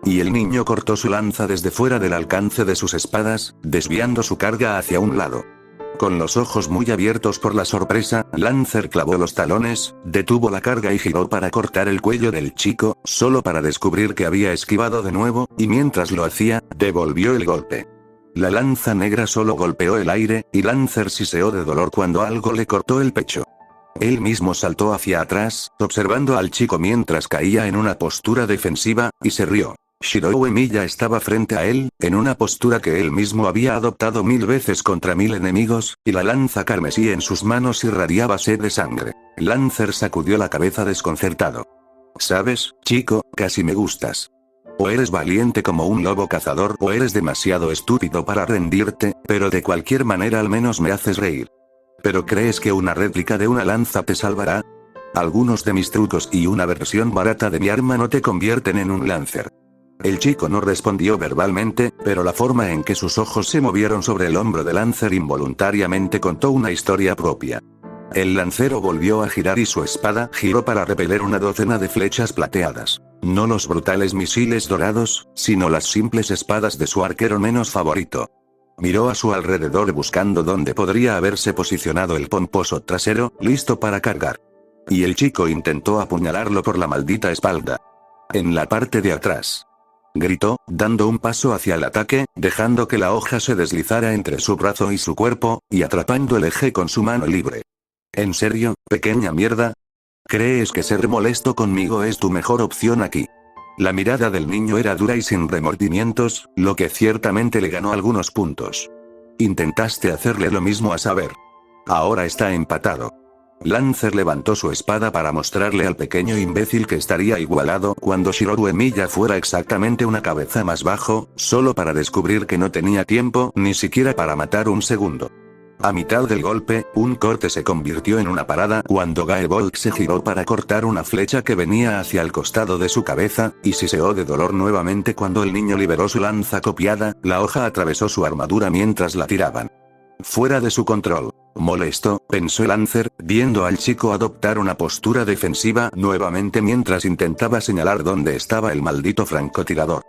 Y el niño cortó su lanza desde fuera del alcance de sus espadas, desviando su carga hacia un lado. Con los ojos muy abiertos por la sorpresa, Lancer clavó los talones, detuvo la carga y giró para cortar el cuello del chico, solo para descubrir que había esquivado de nuevo, y mientras lo hacía, devolvió el golpe. La lanza negra solo golpeó el aire, y Lancer siseó de dolor cuando algo le cortó el pecho. Él mismo saltó hacia atrás, observando al chico mientras caía en una postura defensiva, y se rió. Shirou Emiya estaba frente a él, en una postura que él mismo había adoptado 1000 veces contra 1000 enemigos, y la lanza carmesí en sus manos irradiaba sed de sangre. Lancer sacudió la cabeza desconcertado. ¿Sabes, chico, casi me gustas? O eres valiente como un lobo cazador o eres demasiado estúpido para rendirte, pero de cualquier manera al menos me haces reír. ¿Pero crees que una réplica de una lanza te salvará? Algunos de mis trucos y una versión barata de mi arma no te convierten en un Lancer. El chico no respondió verbalmente, pero la forma en que sus ojos se movieron sobre el hombro de Lancer involuntariamente contó una historia propia. El lancero volvió a girar y su espada giró para repeler una docena de flechas plateadas. No los brutales misiles dorados, sino las simples espadas de su arquero menos favorito. Miró a su alrededor buscando dónde podría haberse posicionado el pomposo trasero, listo para cargar. Y el chico intentó apuñalarlo por la maldita espalda. En la parte de atrás. Gritó, dando un paso hacia el ataque, dejando que la hoja se deslizara entre su brazo y su cuerpo, y atrapando el eje con su mano libre. ¿En serio, pequeña mierda? ¿Crees que ser molesto conmigo es tu mejor opción aquí? La mirada del niño era dura y sin remordimientos, lo que ciertamente le ganó algunos puntos. Intentaste hacerle lo mismo a saber. Ahora está empatado. Lancer levantó su espada para mostrarle al pequeño imbécil que estaría igualado cuando Shirou Emiya fuera exactamente una cabeza más bajo, solo para descubrir que no tenía tiempo ni siquiera para matar un segundo. A mitad del golpe, un corte se convirtió en una parada cuando Gaebolg se giró para cortar una flecha que venía hacia el costado de su cabeza, y siseó de dolor nuevamente cuando el niño liberó su lanza copiada, la hoja atravesó su armadura mientras la tiraban. Fuera de su control. Molesto, pensó Lancer, viendo al chico adoptar una postura defensiva nuevamente mientras intentaba señalar dónde estaba el maldito francotirador.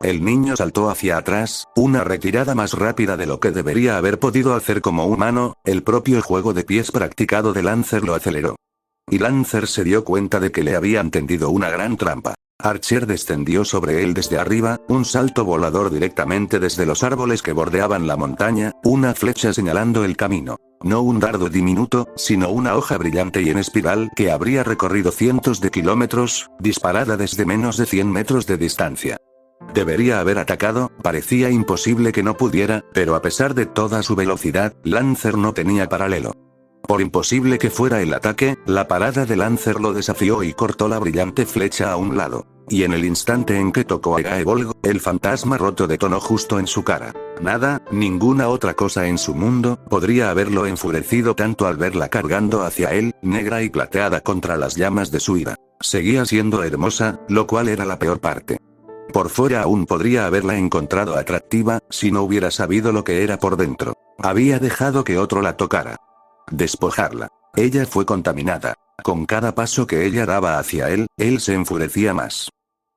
El niño saltó hacia atrás, una retirada más rápida de lo que debería haber podido hacer como humano, el propio juego de pies practicado de Lancer lo aceleró. Y Lancer se dio cuenta de que le habían tendido una gran trampa. Archer descendió sobre él desde arriba, un salto volador directamente desde los árboles que bordeaban la montaña, una flecha señalando el camino. No un dardo diminuto, sino una hoja brillante y en espiral que habría recorrido cientos de kilómetros, disparada desde menos de 100 metros de distancia. Debería haber atacado, parecía imposible que no pudiera, pero a pesar de toda su velocidad, Lancer no tenía paralelo. Por imposible que fuera el ataque, la parada de Lancer lo desafió y cortó la brillante flecha a un lado. Y en el instante en que tocó a Gaebolg, el fantasma roto detonó justo en su cara. Nada, ninguna otra cosa en su mundo, podría haberlo enfurecido tanto al verla cargando hacia él, negra y plateada contra las llamas de su ira. Seguía siendo hermosa, lo cual era la peor parte. Por fuera aún podría haberla encontrado atractiva, si no hubiera sabido lo que era por dentro. Había dejado que otro la tocara. Despojarla. Ella fue contaminada. Con cada paso que ella daba hacia él se enfurecía más.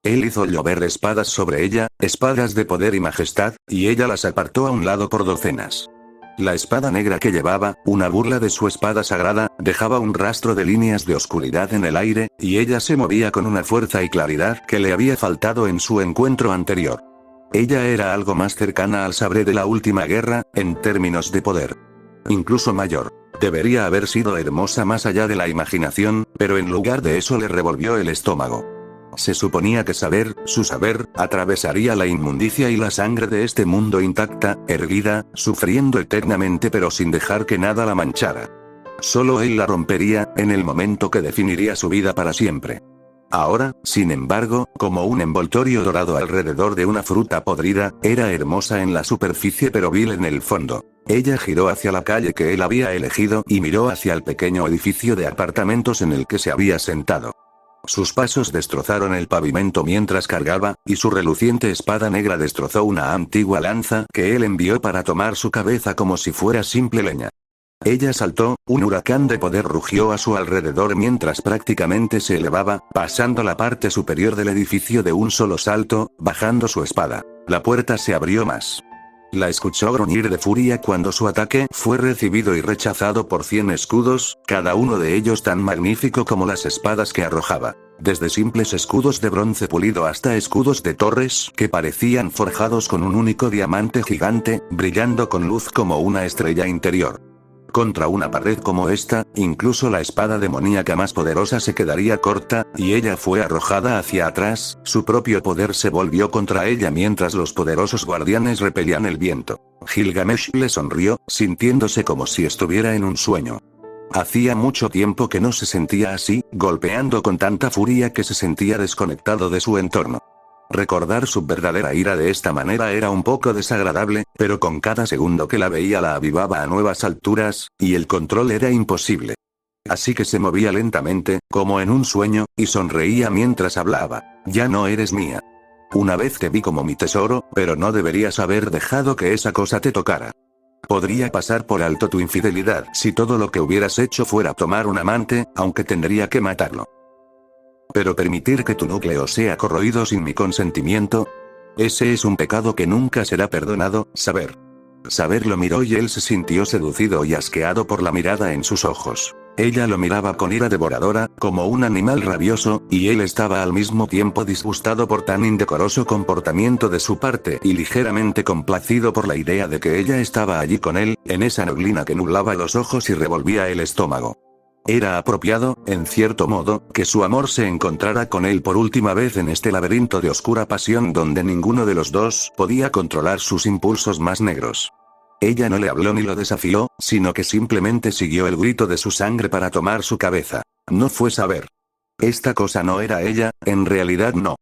Él hizo llover espadas sobre ella, espadas de poder y majestad, y ella las apartó a un lado por docenas. La espada negra que llevaba, una burla de su espada sagrada, dejaba un rastro de líneas de oscuridad en el aire, y ella se movía con una fuerza y claridad que le había faltado en su encuentro anterior. Ella era algo más cercana al sabre de la última guerra, en términos de poder. Incluso mayor. Debería haber sido hermosa más allá de la imaginación, pero en lugar de eso le revolvió el estómago. Se suponía que su saber, atravesaría la inmundicia y la sangre de este mundo intacta, erguida, sufriendo eternamente pero sin dejar que nada la manchara. Solo él la rompería, en el momento que definiría su vida para siempre. Ahora, sin embargo, como un envoltorio dorado alrededor de una fruta podrida, era hermosa en la superficie pero vil en el fondo. Ella giró hacia la calle que él había elegido y miró hacia el pequeño edificio de apartamentos en el que se había sentado. Sus pasos destrozaron el pavimento mientras cargaba, y su reluciente espada negra destrozó una antigua lanza que él envió para tomar su cabeza como si fuera simple leña. Ella saltó, un huracán de poder rugió a su alrededor mientras prácticamente se elevaba, pasando la parte superior del edificio de un solo salto, bajando su espada. La puerta se abrió más. La escuchó gruñir de furia cuando su ataque fue recibido y rechazado por 100 escudos, cada uno de ellos tan magnífico como las espadas que arrojaba. Desde simples escudos de bronce pulido hasta escudos de torres que parecían forjados con un único diamante gigante, brillando con luz como una estrella interior. Contra una pared como esta, incluso la espada demoníaca más poderosa se quedaría corta, y ella fue arrojada hacia atrás, su propio poder se volvió contra ella mientras los poderosos guardianes repelían el viento. Gilgamesh le sonrió, sintiéndose como si estuviera en un sueño. Hacía mucho tiempo que no se sentía así, golpeando con tanta furia que se sentía desconectado de su entorno. Recordar su verdadera ira de esta manera era un poco desagradable, pero con cada segundo que la veía la avivaba a nuevas alturas, y el control era imposible. Así que se movía lentamente, como en un sueño, y sonreía mientras hablaba. Ya no eres mía. Una vez te vi como mi tesoro, pero no deberías haber dejado que esa cosa te tocara. Podría pasar por alto tu infidelidad si todo lo que hubieras hecho fuera tomar un amante, aunque tendría que matarlo. Pero permitir que tu núcleo sea corroído sin mi consentimiento, ese es un pecado que nunca será perdonado. Saber lo miró y él se sintió seducido y asqueado por la mirada en sus ojos. Ella lo miraba con ira devoradora, como un animal rabioso, y él estaba al mismo tiempo disgustado por tan indecoroso comportamiento de su parte y ligeramente complacido por la idea de que ella estaba allí con él, en esa neblina que nublaba los ojos y revolvía el estómago. Era apropiado, en cierto modo, que su amor se encontrara con él por última vez en este laberinto de oscura pasión donde ninguno de los dos podía controlar sus impulsos más negros. Ella no le habló ni lo desafió, sino que simplemente siguió el grito de su sangre para tomar su cabeza. No fue saber. Esta cosa no era ella, en realidad no.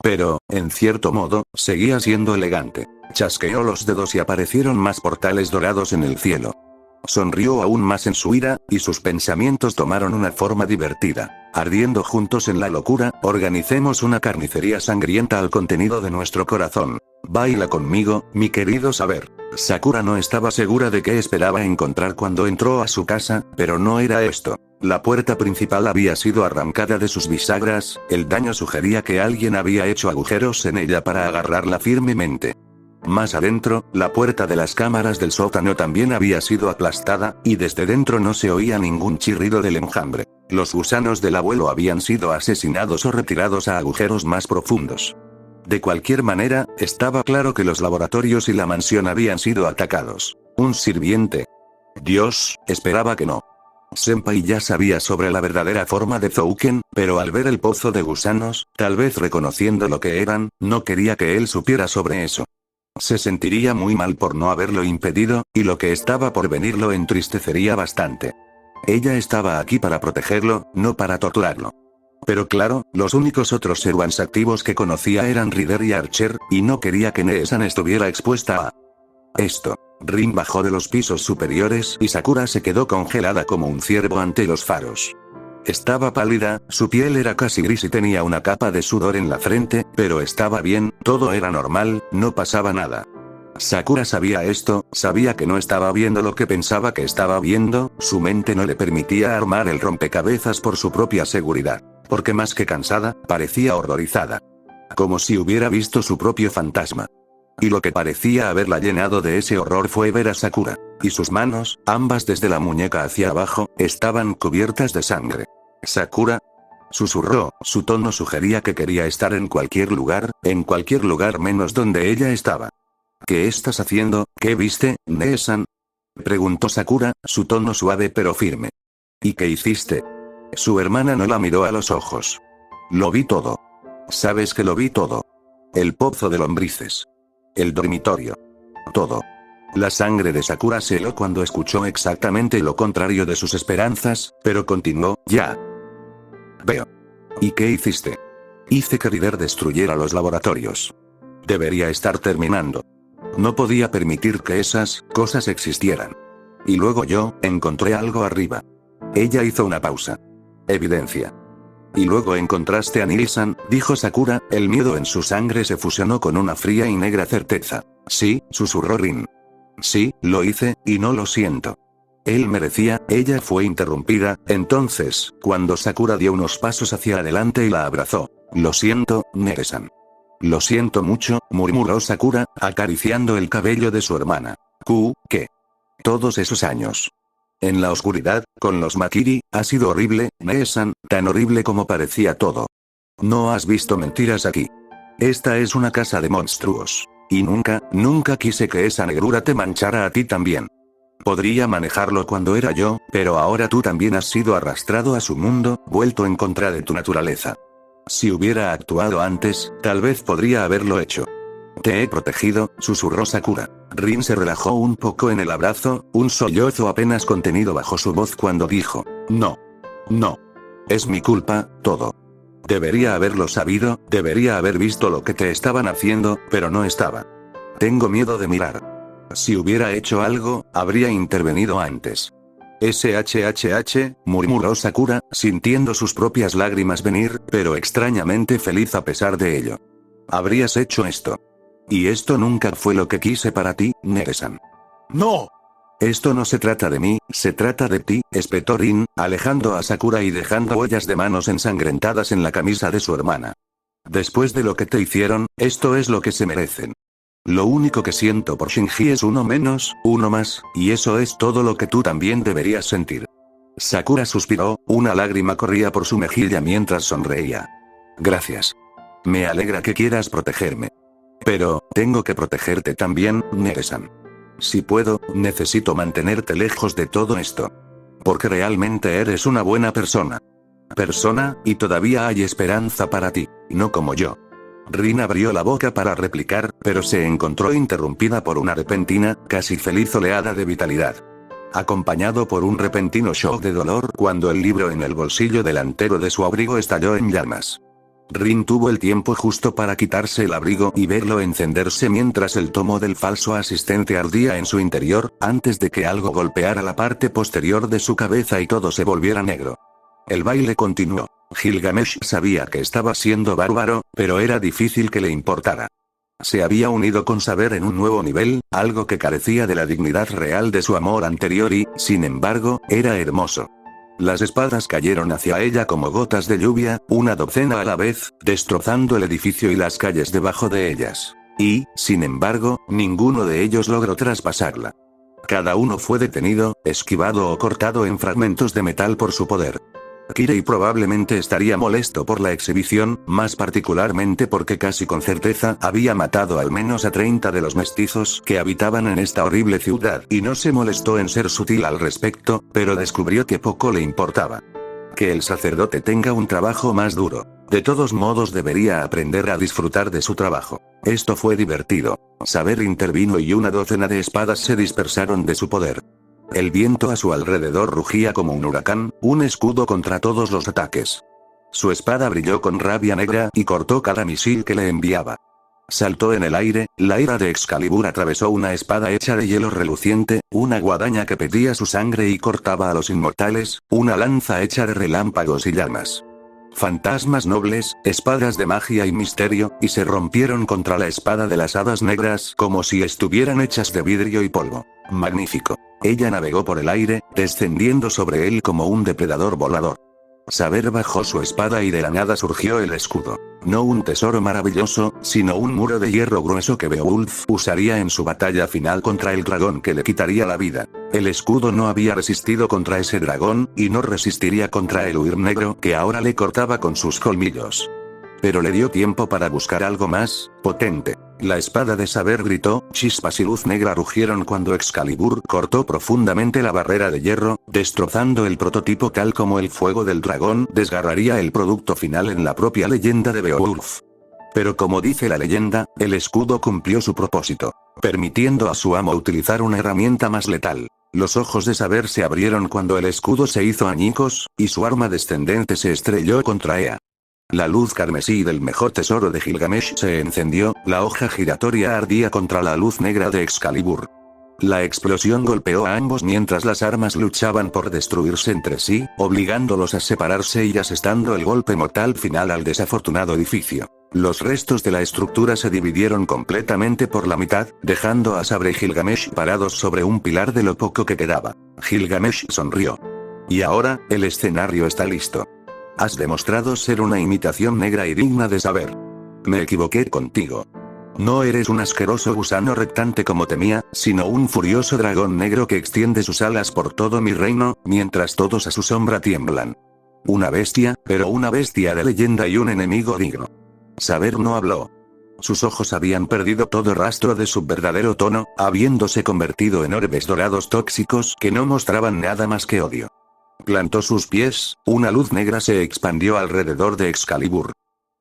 Pero, en cierto modo, seguía siendo elegante. Chasqueó los dedos y aparecieron más portales dorados en el cielo. Sonrió aún más en su ira, y sus pensamientos tomaron una forma divertida. Ardiendo juntos en la locura, organicemos una carnicería sangrienta al contenido de nuestro corazón. Baila conmigo, mi querido saber. Sakura no estaba segura de qué esperaba encontrar cuando entró a su casa, pero no era esto. La puerta principal había sido arrancada de sus bisagras, el daño sugería que alguien había hecho agujeros en ella para agarrarla firmemente. Más adentro, la puerta de las cámaras del sótano también había sido aplastada, y desde dentro no se oía ningún chirrido del enjambre. Los gusanos del abuelo habían sido asesinados o retirados a agujeros más profundos. De cualquier manera, estaba claro que los laboratorios y la mansión habían sido atacados. ¿Un sirviente? Dios, esperaba que no. Senpai ya sabía sobre la verdadera forma de Zouken, pero al ver el pozo de gusanos, tal vez reconociendo lo que eran, no quería que él supiera sobre eso. Se sentiría muy mal por no haberlo impedido, y lo que estaba por venir lo entristecería bastante. Ella estaba aquí para protegerlo, no para torturarlo. Pero claro, los únicos otros Servants activos que conocía eran Rider y Archer, y no quería que Neesan estuviera expuesta a esto. Rin bajó de los pisos superiores y Sakura se quedó congelada como un ciervo ante los faros. Estaba pálida, su piel era casi gris y tenía una capa de sudor en la frente, pero estaba bien, todo era normal, no pasaba nada. Sakura sabía esto, sabía que no estaba viendo lo que pensaba que estaba viendo, su mente no le permitía armar el rompecabezas por su propia seguridad. Porque más que cansada, parecía horrorizada. Como si hubiera visto su propio fantasma. Y lo que parecía haberla llenado de ese horror fue ver a Sakura. Y sus manos, ambas desde la muñeca hacia abajo, estaban cubiertas de sangre. ¿Sakura? Susurró, su tono sugería que quería estar en cualquier lugar menos donde ella estaba. ¿Qué estás haciendo? ¿Qué viste, Nee-san? Preguntó Sakura, su tono suave pero firme. ¿Y qué hiciste? Su hermana no la miró a los ojos. Lo vi todo. Sabes que lo vi todo. El pozo de lombrices. El dormitorio. Todo. La sangre de Sakura se heló cuando escuchó exactamente lo contrario de sus esperanzas, pero continuó, ya. Veo. ¿Y qué hiciste? Hice que Rider destruyera los laboratorios. Debería estar terminando. No podía permitir que esas cosas existieran. Y luego yo encontré algo arriba. Ella hizo una pausa. Evidencia. Y luego encontraste a Nilsan, dijo Sakura, el miedo en su sangre se fusionó con una fría y negra certeza. Sí, susurró Rin. Sí, lo hice, y no lo siento. Él merecía, ella fue interrumpida, entonces, cuando Sakura dio unos pasos hacia adelante y la abrazó. Lo siento, Nere-san. Lo siento mucho, murmuró Sakura, acariciando el cabello de su hermana. ¿Qué? Todos esos años. En la oscuridad, con los Makiri, ha sido horrible, Nere-san, tan horrible como parecía todo. No has visto mentiras aquí. Esta es una casa de monstruos. Y nunca quise que esa negrura te manchara a ti también. Podría manejarlo cuando era yo, pero ahora tú también has sido arrastrado a su mundo, vuelto en contra de tu naturaleza. Si hubiera actuado antes, tal vez podría haberlo hecho. Te he protegido, susurró Sakura. Rin se relajó un poco en el abrazo, un sollozo apenas contenido bajo su voz cuando dijo, no. No. Es mi culpa, todo. Debería haberlo sabido, debería haber visto lo que te estaban haciendo, pero no estaba. Tengo miedo de mirar. Si hubiera hecho algo, habría intervenido antes. SHHH, murmuró Sakura, sintiendo sus propias lágrimas venir, pero extrañamente feliz a pesar de ello. Habrías hecho esto. Y esto nunca fue lo que quise para ti, Nere-san. ¡No! Esto no se trata de mí, se trata de ti, espetó Rin, alejando a Sakura y dejando huellas de manos ensangrentadas en la camisa de su hermana. Después de lo que te hicieron, esto es lo que se merecen. Lo único que siento por Shinji es uno menos, uno más, y eso es todo lo que tú también deberías sentir. Sakura suspiró, una lágrima corría por su mejilla mientras sonreía. Gracias. Me alegra que quieras protegerme. Pero, tengo que protegerte también, Nere-san. Si puedo, necesito mantenerte lejos de todo esto. Porque realmente eres una buena persona. Y todavía hay esperanza para ti, no como yo. Rin abrió la boca para replicar, pero se encontró interrumpida por una repentina, casi feliz oleada de vitalidad. Acompañado por un repentino shock de dolor cuando el libro en el bolsillo delantero de su abrigo estalló en llamas. Rin tuvo el tiempo justo para quitarse el abrigo y verlo encenderse mientras el tomo del falso asistente ardía en su interior, antes de que algo golpeara la parte posterior de su cabeza y todo se volviera negro. El baile continuó. Gilgamesh sabía que estaba siendo bárbaro, pero era difícil que le importara. Se había unido con saber en un nuevo nivel, algo que carecía de la dignidad real de su amor anterior y, sin embargo, era hermoso. Las espadas cayeron hacia ella como gotas de lluvia, una docena a la vez, destrozando el edificio y las calles debajo de ellas. Y, sin embargo, ninguno de ellos logró traspasarla. Cada uno fue detenido, esquivado o cortado en fragmentos de metal por su poder. Kirei probablemente estaría molesto por la exhibición, más particularmente porque casi con certeza había matado al menos a 30 de los mestizos que habitaban en esta horrible ciudad y no se molestó en ser sutil al respecto, pero descubrió que poco le importaba. Que el sacerdote tenga un trabajo más duro. De todos modos debería aprender a disfrutar de su trabajo. Esto fue divertido. Saber intervino y una docena de espadas se dispersaron de su poder. El viento a su alrededor rugía como un huracán, un escudo contra todos los ataques. Su espada brilló con rabia negra y cortó cada misil que le enviaba. Saltó en el aire, la ira de Excalibur atravesó una espada hecha de hielo reluciente, una guadaña que pedía su sangre y cortaba a los inmortales, una lanza hecha de relámpagos y llamas. Fantasmas nobles, espadas de magia y misterio, y se rompieron contra la espada de las hadas negras como si estuvieran hechas de vidrio y polvo. Magnífico. Ella navegó por el aire, descendiendo sobre él como un depredador volador. Saber bajó su espada y de la nada surgió el escudo. No un tesoro maravilloso, sino un muro de hierro grueso que Beowulf usaría en su batalla final contra el dragón que le quitaría la vida. El escudo no había resistido contra ese dragón, y no resistiría contra el huir negro que ahora le cortaba con sus colmillos. Pero le dio tiempo para buscar algo más potente. La espada de saber gritó, chispas y luz negra rugieron cuando Excalibur cortó profundamente la barrera de hierro, destrozando el prototipo tal como el fuego del dragón desgarraría el producto final en la propia leyenda de Beowulf. Pero como dice la leyenda, el escudo cumplió su propósito, permitiendo a su amo utilizar una herramienta más letal. Los ojos de saber se abrieron cuando el escudo se hizo añicos, y su arma descendente se estrelló contra Ea. La luz carmesí del mejor tesoro de Gilgamesh se encendió, la hoja giratoria ardía contra la luz negra de Excalibur. La explosión golpeó a ambos mientras las armas luchaban por destruirse entre sí, obligándolos a separarse y asestando el golpe mortal final al desafortunado edificio. Los restos de la estructura se dividieron completamente por la mitad, dejando a Sabre y Gilgamesh parados sobre un pilar de lo poco que quedaba. Gilgamesh sonrió. Y ahora, el escenario está listo. Has demostrado ser una imitación negra y digna de saber. Me equivoqué contigo. No eres un asqueroso gusano rectante como temía, sino un furioso dragón negro que extiende sus alas por todo mi reino, mientras todos a su sombra tiemblan. Una bestia, pero una bestia de leyenda y un enemigo digno. Saber no habló. Sus ojos habían perdido todo rastro de su verdadero tono, habiéndose convertido en orbes dorados tóxicos que no mostraban nada más que odio. Plantó sus pies, una luz negra se expandió alrededor de Excalibur.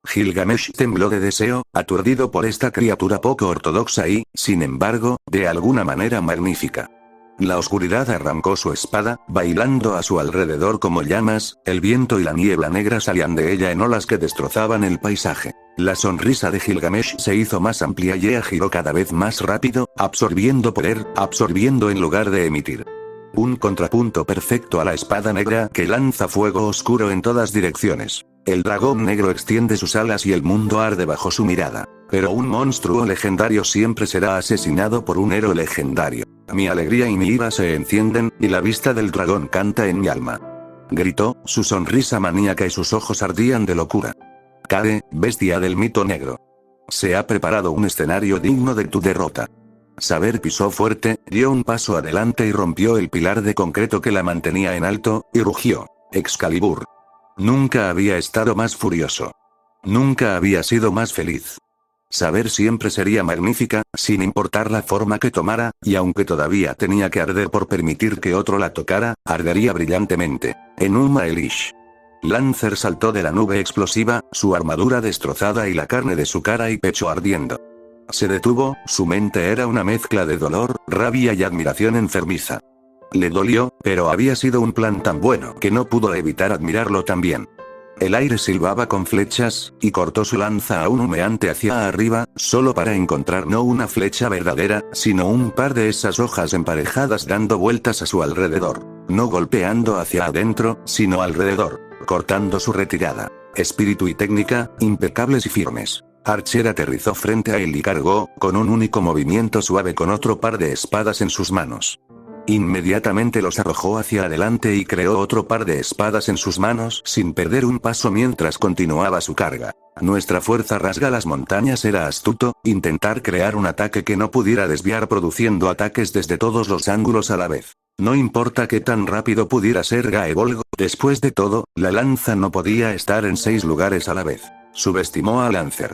Gilgamesh tembló de deseo, aturdido por esta criatura poco ortodoxa y, sin embargo, de alguna manera magnífica. La oscuridad arrancó su espada, bailando a su alrededor como llamas, el viento y la niebla negra salían de ella en olas que destrozaban el paisaje. La sonrisa de Gilgamesh se hizo más amplia y Ea giró cada vez más rápido, absorbiendo poder, absorbiendo en lugar de emitir. Un contrapunto perfecto a la espada negra que lanza fuego oscuro en todas direcciones. El dragón negro extiende sus alas y el mundo arde bajo su mirada. Pero un monstruo legendario siempre será asesinado por un héroe legendario. Mi alegría y mi ira se encienden, y la vista del dragón canta en mi alma. Gritó, su sonrisa maníaca y sus ojos ardían de locura. Cae, bestia del mito negro. Se ha preparado un escenario digno de tu derrota. Saber pisó fuerte, dio un paso adelante y rompió el pilar de concreto que la mantenía en alto, y rugió. Excalibur. Nunca había estado más furioso. Nunca había sido más feliz. Saber siempre sería magnífica, sin importar la forma que tomara, y aunque todavía tenía que arder por permitir que otro la tocara, ardería brillantemente. Enuma Elish. Lancer saltó de la nube explosiva, su armadura destrozada y la carne de su cara y pecho ardiendo. Se detuvo, su mente era una mezcla de dolor, rabia y admiración enfermiza. Le dolió, pero había sido un plan tan bueno que no pudo evitar admirarlo también. El aire silbaba con flechas, y cortó su lanza aún humeante hacia arriba, solo para encontrar no una flecha verdadera, sino un par de esas hojas emparejadas dando vueltas a su alrededor. No golpeando hacia adentro, sino alrededor, cortando su retirada. Espíritu y técnica, impecables y firmes. Archer aterrizó frente a él y cargó, con un único movimiento suave con otro par de espadas en sus manos. Inmediatamente los arrojó hacia adelante y creó otro par de espadas en sus manos sin perder un paso mientras continuaba su carga. Nuestra fuerza rasga las montañas era astuto, intentar crear un ataque que no pudiera desviar produciendo ataques desde todos los ángulos a la vez. No importa qué tan rápido pudiera ser Gaebolgo, después de todo, la lanza no podía estar en 6 lugares a la vez. Subestimó a Lancer.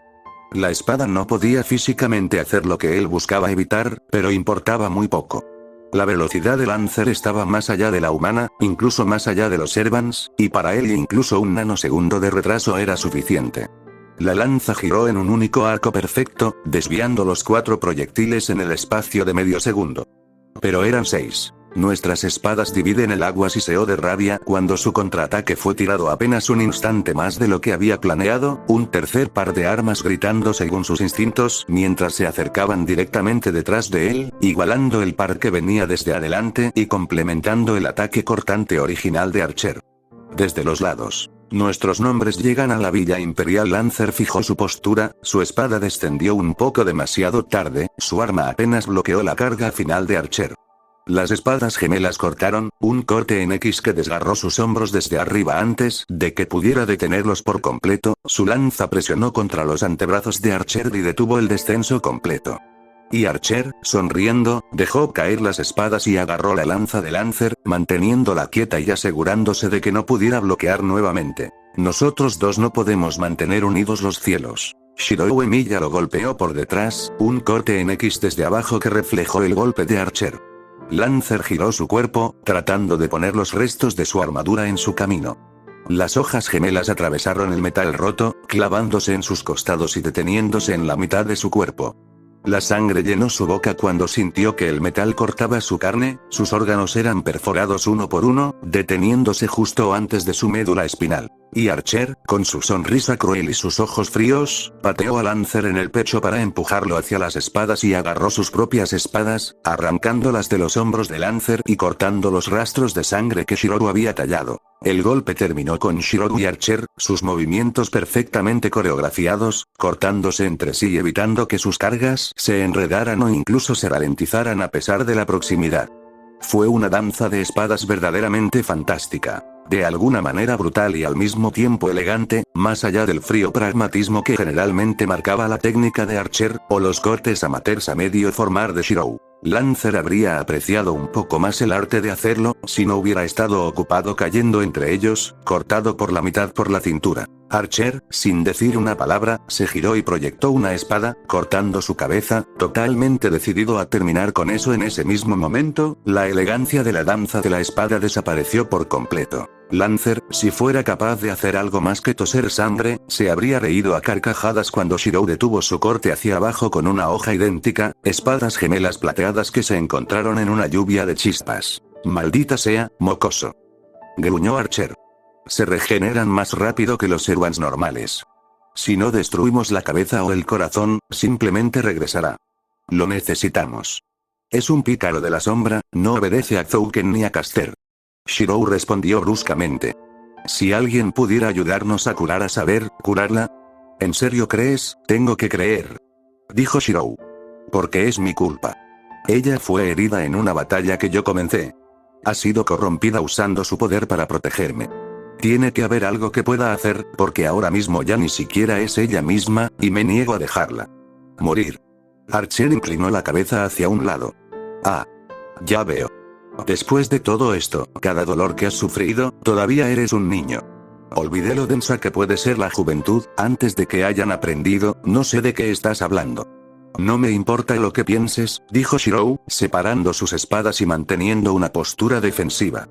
La espada no podía físicamente hacer lo que él buscaba evitar, pero importaba muy poco. La velocidad de Lancer estaba más allá de la humana, incluso más allá de los Servants, y para él incluso un nanosegundo de retraso era suficiente. La lanza giró en un único arco perfecto, desviando los 4 proyectiles en el espacio de medio segundo. Pero eran 6. Nuestras espadas dividen el agua, siseó de rabia cuando su contraataque fue tirado apenas un instante más de lo que había planeado, un tercer par de armas gritando según sus instintos mientras se acercaban directamente detrás de él, igualando el par que venía desde adelante y complementando el ataque cortante original de Archer. Desde los lados. Nuestros nombres llegan a la Villa Imperial. Lancer fijó su postura, su espada descendió un poco demasiado tarde, su arma apenas bloqueó la carga final de Archer. Las espadas gemelas cortaron, un corte en X que desgarró sus hombros desde arriba antes de que pudiera detenerlos por completo, su lanza presionó contra los antebrazos de Archer y detuvo el descenso completo. Y Archer, sonriendo, dejó caer las espadas y agarró la lanza de Lancer, manteniéndola quieta y asegurándose de que no pudiera bloquear nuevamente. Nosotros dos no podemos mantener unidos los cielos. Shirou Emiya lo golpeó por detrás, un corte en X desde abajo que reflejó el golpe de Archer. Lancer giró su cuerpo, tratando de poner los restos de su armadura en su camino. Las hojas gemelas atravesaron el metal roto, clavándose en sus costados y deteniéndose en la mitad de su cuerpo. La sangre llenó su boca cuando sintió que el metal cortaba su carne, sus órganos eran perforados uno por uno, deteniéndose justo antes de su médula espinal. Y Archer, con su sonrisa cruel y sus ojos fríos, pateó a Lancer en el pecho para empujarlo hacia las espadas y agarró sus propias espadas, arrancándolas de los hombros de Lancer y cortando los rastros de sangre que Shirou había tallado. El golpe terminó con Shirou y Archer, sus movimientos perfectamente coreografiados, cortándose entre sí y evitando que sus cargas se enredaran o incluso se ralentizaran a pesar de la proximidad. Fue una danza de espadas verdaderamente fantástica. De alguna manera brutal y al mismo tiempo elegante, más allá del frío pragmatismo que generalmente marcaba la técnica de Archer, o los cortes amateurs a medio formar de Shirou. Lancer habría apreciado un poco más el arte de hacerlo, si no hubiera estado ocupado cayendo entre ellos, cortado por la mitad por la cintura. Archer, sin decir una palabra, se giró y proyectó una espada, cortando su cabeza, totalmente decidido a terminar con eso en ese mismo momento, la elegancia de la danza de la espada desapareció por completo. Lancer, si fuera capaz de hacer algo más que toser sangre, se habría reído a carcajadas cuando Shirou detuvo su corte hacia abajo con una hoja idéntica, espadas gemelas plateadas que se encontraron en una lluvia de chispas. Maldita sea, mocoso. Gruñó Archer. Se regeneran más rápido que los Erwans normales. Si no destruimos la cabeza o el corazón, simplemente regresará. Lo necesitamos. Es un pícaro de la sombra, no obedece a Zouken ni a Caster. Shirou respondió bruscamente. Si alguien pudiera ayudarnos a curar a saber, ¿curarla? ¿En serio crees? Tengo que creer. Dijo Shirou. Porque es mi culpa. Ella fue herida en una batalla que yo comencé. Ha sido corrompida usando su poder para protegerme. Tiene que haber algo que pueda hacer, porque ahora mismo ya ni siquiera es ella misma, y me niego a dejarla morir. Archer inclinó la cabeza hacia un lado. Ah. Ya veo. Después de todo esto, cada dolor que has sufrido, todavía eres un niño. Olvidé lo densa que puede ser la juventud, antes de que hayan aprendido, no sé de qué estás hablando. No me importa lo que pienses, dijo Shirou, separando sus espadas y manteniendo una postura defensiva.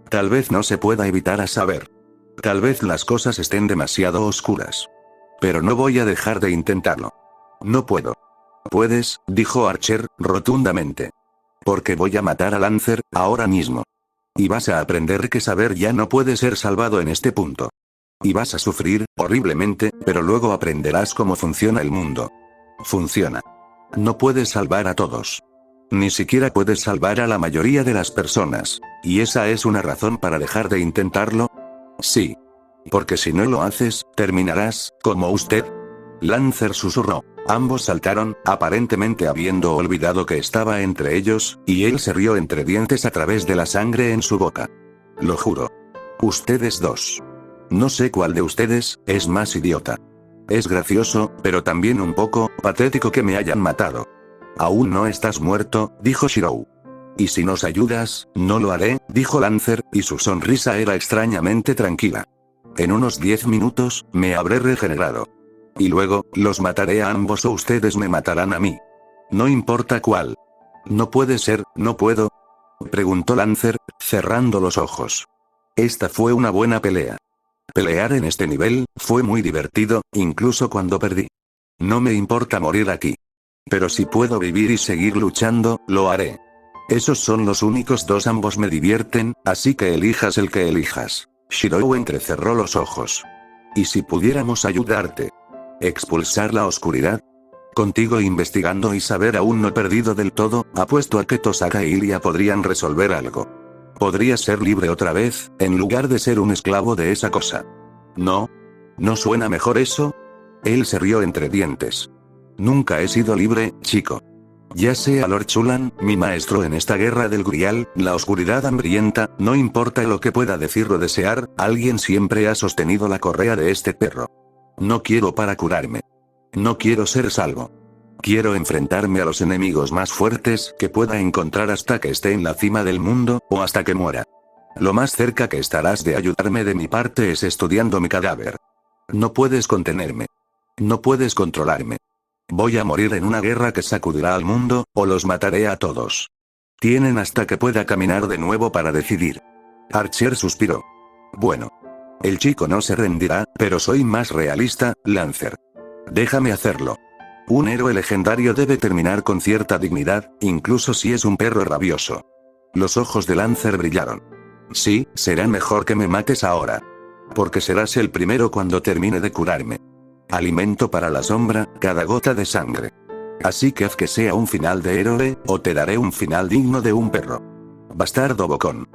Tal vez no se pueda evitar a saber. Tal vez las cosas estén demasiado oscuras. Pero no voy a dejar de intentarlo. No puedo. Puedes, dijo Archer, rotundamente. Porque voy a matar a Lancer, ahora mismo. Y vas a aprender que saber ya no puede ser salvado en este punto. Y vas a sufrir, horriblemente, pero luego aprenderás cómo funciona el mundo. Funciona. No puedes salvar a todos. Ni siquiera puedes salvar a la mayoría de las personas. ¿Y esa es una razón para dejar de intentarlo? Sí. Porque si no lo haces, terminarás, como usted. Lancer susurró. Ambos saltaron, aparentemente habiendo olvidado que estaba entre ellos, y él se rió entre dientes a través de la sangre en su boca. Lo juro. Ustedes dos. No sé cuál de ustedes es más idiota. Es gracioso, pero también un poco patético que me hayan matado. Aún no estás muerto, dijo Shirou. Y si nos ayudas, no lo haré, dijo Lancer, y su sonrisa era extrañamente tranquila. En unos 10 minutos, me habré regenerado. Y luego, los mataré a ambos o ustedes me matarán a mí. No importa cuál. No puede ser, no puedo. Preguntó Lancer, cerrando los ojos. Esta fue una buena pelea. Pelear en este nivel, fue muy divertido, incluso cuando perdí. No me importa morir aquí. Pero si puedo vivir y seguir luchando, lo haré. Esos son los únicos dos, ambos me divierten, así que elijas el que elijas. Shirou entrecerró los ojos. ¿Y si pudiéramos ayudarte? ¿Expulsar la oscuridad? Contigo investigando y saber aún no perdido del todo, apuesto a que Tosaka y Ilia podrían resolver algo. Podrías ser libre otra vez, en lugar de ser un esclavo de esa cosa. ¿No? ¿No suena mejor eso? Él se rió entre dientes. Nunca he sido libre, chico. Ya sea Lord Chulan, mi maestro en esta guerra del Grial, la oscuridad hambrienta, no importa lo que pueda decir o desear, alguien siempre ha sostenido la correa de este perro. No quiero para curarme. No quiero ser salvo. Quiero enfrentarme a los enemigos más fuertes que pueda encontrar hasta que esté en la cima del mundo, o hasta que muera. Lo más cerca que estarás de ayudarme de mi parte es estudiando mi cadáver. No puedes contenerme. No puedes controlarme. Voy a morir en una guerra que sacudirá al mundo, o los mataré a todos. Tienen hasta que pueda caminar de nuevo para decidir. Archer suspiró. Bueno. El chico no se rendirá, pero soy más realista, Lancer. Déjame hacerlo. Un héroe legendario debe terminar con cierta dignidad, incluso si es un perro rabioso. Los ojos de Lancer brillaron. Sí, será mejor que me mates ahora. Porque serás el primero cuando termine de curarme. Alimento para la sombra, cada gota de sangre. Así que haz que sea un final de héroe, o te daré un final digno de un perro. Bastardo bocón.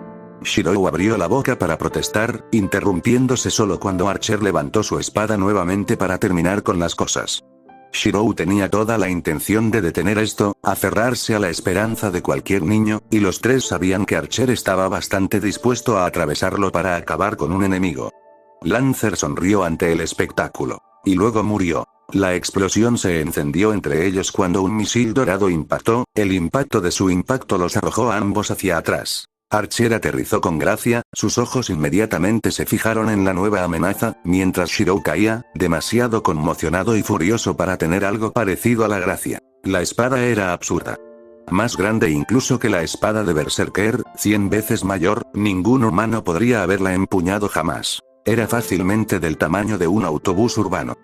Shirou abrió la boca para protestar, interrumpiéndose solo cuando Archer levantó su espada nuevamente para terminar con las cosas. Shirou tenía toda la intención de detener esto, aferrarse a la esperanza de cualquier niño, y los tres sabían que Archer estaba bastante dispuesto a atravesarlo para acabar con un enemigo. Lancer sonrió ante el espectáculo. Y luego murió. La explosión se encendió entre ellos cuando un misil dorado impactó, el impacto de su impacto los arrojó a ambos hacia atrás. Archer aterrizó con gracia, sus ojos inmediatamente se fijaron en la nueva amenaza, mientras Shirou caía, demasiado conmocionado y furioso para tener algo parecido a la gracia. La espada era absurda. Más grande incluso que la espada de Berserker, 100 veces mayor, ningún humano podría haberla empuñado jamás. Era fácilmente del tamaño de un autobús urbano.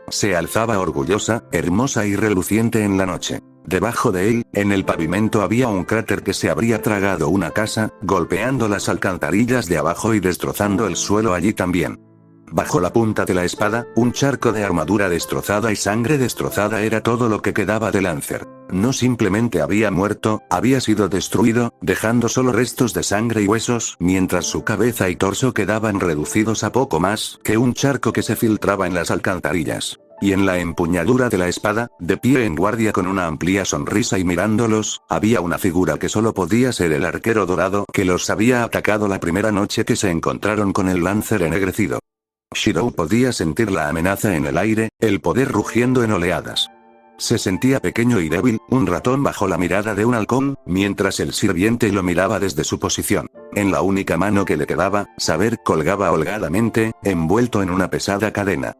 Se alzaba orgullosa, hermosa y reluciente en la noche. Debajo de él, en el pavimento había un cráter que se habría tragado una casa, golpeando las alcantarillas de abajo y destrozando el suelo allí también. Bajo la punta de la espada, un charco de armadura destrozada y sangre destrozada era todo lo que quedaba de Lancer. No simplemente había muerto, había sido destruido, dejando solo restos de sangre y huesos, mientras su cabeza y torso quedaban reducidos a poco más que un charco que se filtraba en las alcantarillas. Y en la empuñadura de la espada, de pie en guardia con una amplia sonrisa y mirándolos, había una figura que solo podía ser el arquero dorado que los había atacado la primera noche que se encontraron con el Lancer ennegrecido. Shirou podía sentir la amenaza en el aire, el poder rugiendo en oleadas. Se sentía pequeño y débil, un ratón bajo la mirada de un halcón, mientras el sirviente lo miraba desde su posición. En la única mano que le quedaba, Saber colgaba holgadamente, envuelto en una pesada cadena.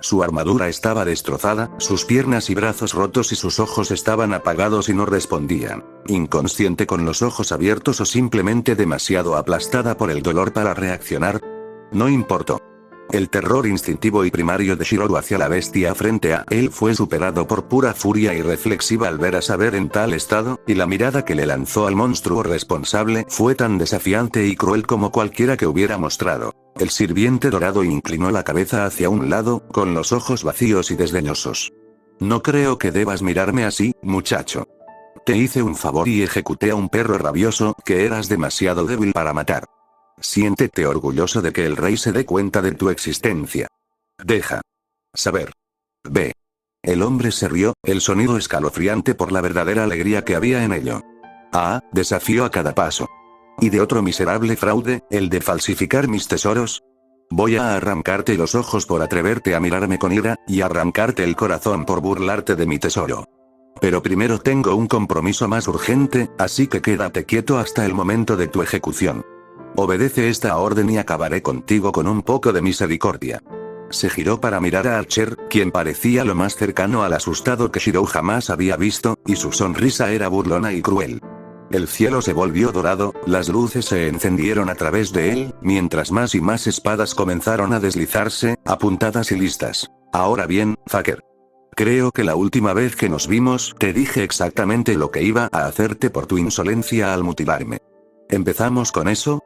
Su armadura estaba destrozada, sus piernas y brazos rotos y sus ojos estaban apagados y no respondían. Inconsciente con los ojos abiertos o simplemente demasiado aplastada por el dolor para reaccionar. No importó. El terror instintivo y primario de Shirou hacia la bestia frente a él fue superado por pura furia irreflexiva al ver a Saber en tal estado, y la mirada que le lanzó al monstruo responsable fue tan desafiante y cruel como cualquiera que hubiera mostrado. El sirviente dorado inclinó la cabeza hacia un lado, con los ojos vacíos y desdeñosos. No creo que debas mirarme así, muchacho. Te hice un favor y ejecuté a un perro rabioso que eras demasiado débil para matar. Siéntete orgulloso de que el rey se dé cuenta de tu existencia. Deja. Saber. Ve. El hombre se rió, el sonido escalofriante por la verdadera alegría que había en ello. Ah, desafío a cada paso. ¿Y de otro miserable fraude, el de falsificar mis tesoros? Voy a arrancarte los ojos por atreverte a mirarme con ira, y arrancarte el corazón por burlarte de mi tesoro. Pero primero tengo un compromiso más urgente, así que quédate quieto hasta el momento de tu ejecución. Obedece esta orden y acabaré contigo con un poco de misericordia. Se giró para mirar a Archer, quien parecía lo más cercano al asustado que Shirou jamás había visto, y su sonrisa era burlona y cruel. El cielo se volvió dorado, las luces se encendieron a través de él, mientras más y más espadas comenzaron a deslizarse, apuntadas y listas. Ahora bien, Faker. Creo que la última vez que nos vimos te dije exactamente lo que iba a hacerte por tu insolencia al mutilarme. ¿Empezamos con eso?